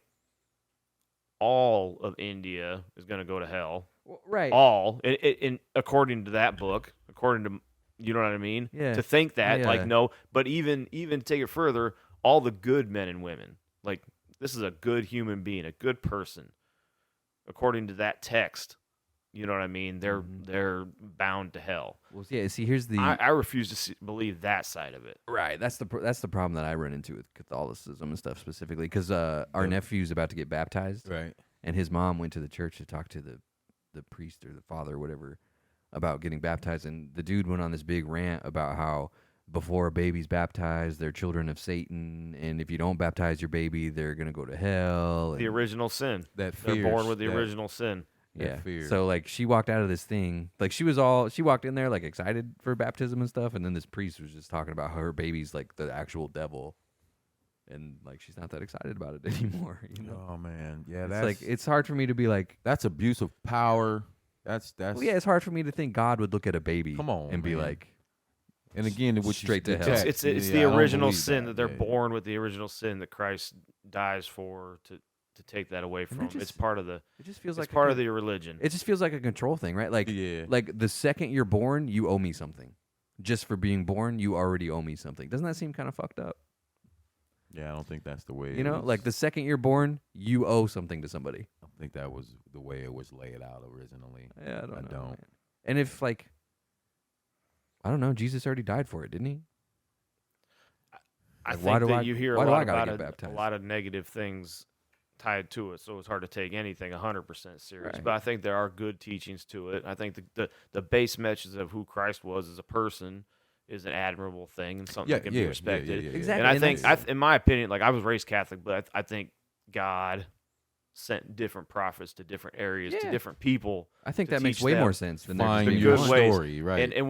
all of India is going to go to hell. right. All in according to that book, according to You know what I mean? Yeah. To think that, Yeah. like, no, but even take it further, all the good men and women, like, this is a good human being, a good person, according to that text. You know what I mean? They're bound to hell. Well, yeah. See, here's the I refuse to believe that side of it. right. That's the problem that I run into with Catholicism and stuff specifically because our nephew's about to get baptized, Right. and his mom went to the church to talk to the priest or the father or whatever about getting baptized, and the dude went on this big rant about how before a baby's baptized, they're children of Satan, and if you don't baptize your baby, they're gonna go to hell. The and- original sin. That They're fear. born with the original sin. Yeah. fear. So like she walked out of this thing, like she walked in there like excited for baptism and stuff, and then this priest was just talking about how her baby's like the actual devil, and like she's not that excited about it anymore. You know, Oh man, yeah, it's that's like it's hard for me to be like, that's abuse of power. That's well, yeah, it's hard for me to think God would look at a baby, Come on, and be man. like, and again, which straight to the hell. text, It's yeah, the I don't original believe sin that they're yeah. born with, the original sin that Christ dies for to take that away And from that them. It's just part of the it just feels it's like part of the religion. it just feels like a control thing, right? Like Yeah. like the second you're born, you owe me something. Just for being born, you already owe me something. Doesn't that seem kind of fucked up? Yeah, I don't think that's the way. You it know, was- like the second you're born, you owe something to somebody. I don't think that was the way it was laid out originally. Yeah, I I don't know. don't. man. And if like, I don't know, Jesus already died for it, didn't he? I Like, think why do that I- you hear a why do lot I gotta about get a baptized? lot of negative things tied to it, so it's hard to take anything 100% serious. Right. But I think there are good teachings to it. I think the base message of who Christ was as a person is an admirable thing and something Yeah, that can yeah, be yeah, respected. yeah, yeah. Exactly. And I and think, that's- in my opinion, like I was raised Catholic, but I think God sent different prophets to different areas, to Yeah. different people. I think to that makes teach way them. more sense than they're just Find being your good blind. ways. story, right? And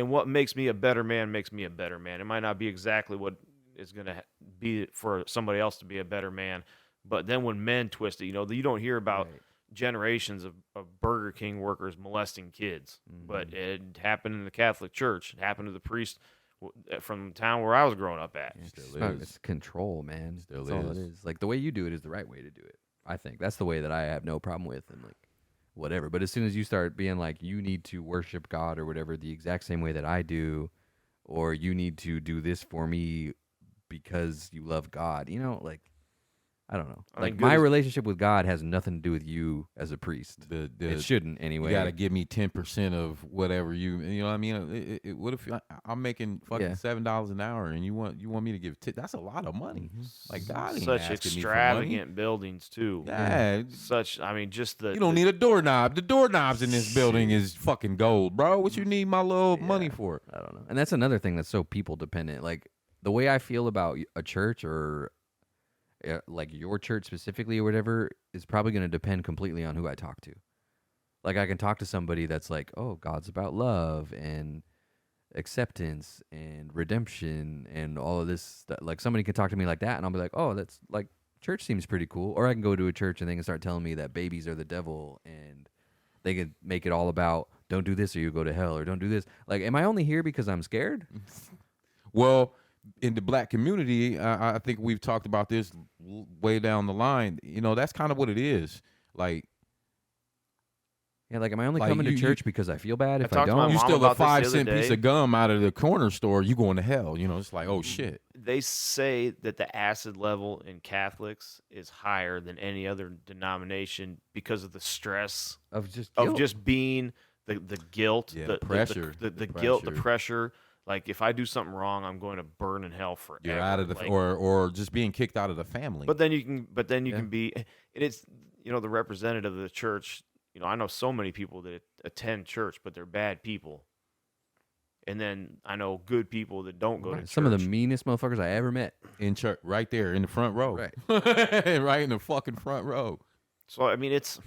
what makes me a better man makes me a better man. It might not be exactly what is going to be for somebody else to be a better man, but then when men twist it, you don't hear about Right. generations of Burger King workers molesting kids, but Mhm. it happened in the Catholic Church. It happened to the priest from the town where I was growing up at. Yeah, Still it's, not- is. it's control, man. Still That's all it is. is. Like the way you do it is the right way to do it. I think that's the way that I have no problem with, and like whatever. But as soon as you start being like, you need to worship God or whatever the exact same way that I do, or you need to do this for me because you love God, like I don't know. I Like think my good is- relationship with God has nothing to do with you as a priest. the It shouldn't anyway. You got to give me 10% of whatever you know what I mean. What if I'm making fucking Yeah. $7 an hour and you want me to give that's a lot of money. Mhm. Like God ain't Such asking me for money. extravagant buildings too. Yeah, Just the you don't need a doorknob. The doorknobs in this building is fucking gold, bro. What you need my little money Yeah. for? I don't know. And that's another thing that's so people dependent. Like the way I feel about a church or like your church specifically or whatever is probably going to depend completely on who I talk to. Like I can talk to somebody that's like, "Oh, God's about love and acceptance and redemption and all of this stuff." Like somebody can talk to me like that and I'll be like, "Oh, that's like church seems pretty cool." Or I can go to a church and they can start telling me that babies are the devil and they can make it all about don't do this or you go to hell or don't do this. Like, am I only here because I'm scared? Well, in the black community, I think we've talked about this way down the line. That's kind of what it is. Like, Yeah, like, am I only Like, coming to you- church because I feel bad if I talked to my don't? you mom steal a about this the other 5-cent piece day. of gum out of the corner store, you going to hell. It's like, oh shit. They say that the acid level in Catholics is higher than any other denomination because of the stress Of just of guilt. just being the guilt, Yeah, the pressure, the the guilt, the pressure. pressure. Like if I do something wrong, I'm going to burn in hell forever. You're out of the Like, or just being kicked out of the family. But then you can Yeah. be, and it's the representative of the church. I know so many people that attend church, but they're bad people. And then I know good people that don't go to church. Some of the meanest motherfuckers I ever met. in church, right there in the front row, Right. right in the fucking front row. So I mean, it's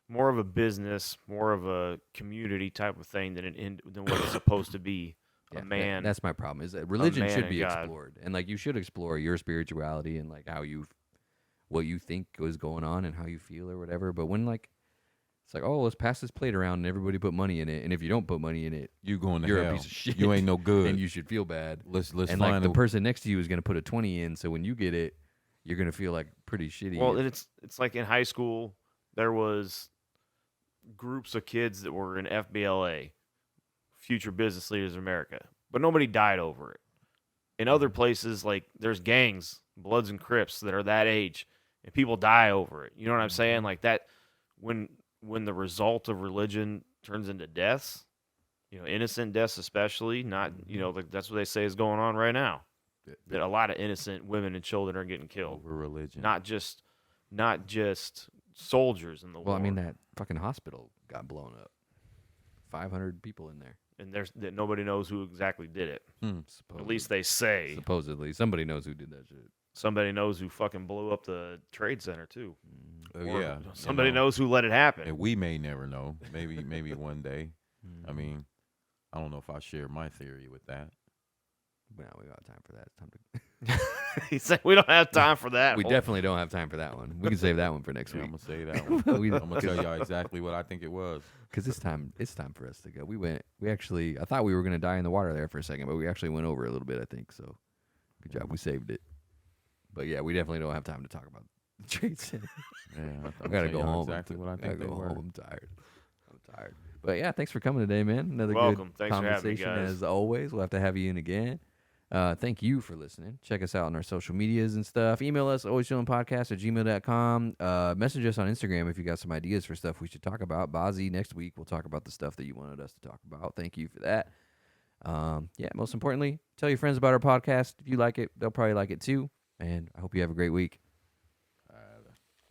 more of a business, more of a community type of thing than what it's supposed to be. Yeah, A man. that's my problem. Is that religion man should and be God. explored, and like you should explore your spirituality and like what you think is going on and how you feel or whatever. But when like it's like, oh, let's pass this plate around and everybody put money in it, and if you don't put money in it, You going to you're hell. a piece of shit. You ain't no good. and you should feel bad. let's And find like the a- person next to you is gonna put a 20 in, so when you get it, you're gonna feel like pretty shitty. Well, and it's like in high school, there was groups of kids that were in FBLA, future business leaders of America. But nobody died over it. In other places, like there's gangs, Bloods and Crips that are that age, and people die over it. You know what I'm saying? Like that, when the result of religion turns into deaths, innocent deaths especially, not like that's what they say is going on right now. That a lot of innocent women and children are getting killed. Over religion. Not just soldiers in the war. Well, I mean, that fucking hospital got blown up. 500 people in there. And that nobody knows who exactly did it. Supposedly. At least they say. Supposedly. Somebody knows who did that shit. Somebody knows who fucking blew up the Trade Center too. Oh, Or yeah. somebody knows who let it happen. And we may never know. Maybe one day. I mean, I don't know if I share my theory with that. Well, we got time for that. It's time to. He said we don't have time for that. We definitely don't have time for that one. We can save that one for next Yeah, I'm week. gonna say that one. We- I'm gonna tell y'all exactly what I think it was. Because it's time for us to go. I thought we were going to die in the water there for a second, but we actually went over a little bit, I think. So good job. We saved it. But yeah, we definitely don't have time to talk about the Trade Center. Yeah, I got to go home. Exactly what I gotta think they go were. home. I'm tired. But yeah, thanks for coming today, man. Another Welcome. good Thanks for having me, conversation guys. as always. We'll have to have you in again. Thank you for listening. Check us out on our social medias and stuff. Email us, alwayschillinpodcast@gmail.com. Message us on Instagram if you got some ideas for stuff we should talk about. Bazzi, next week we'll talk about the stuff that you wanted us to talk about. Thank you for that. Yeah, most importantly, tell your friends about our podcast. If you like it, they'll probably like it too. And I hope you have a great week.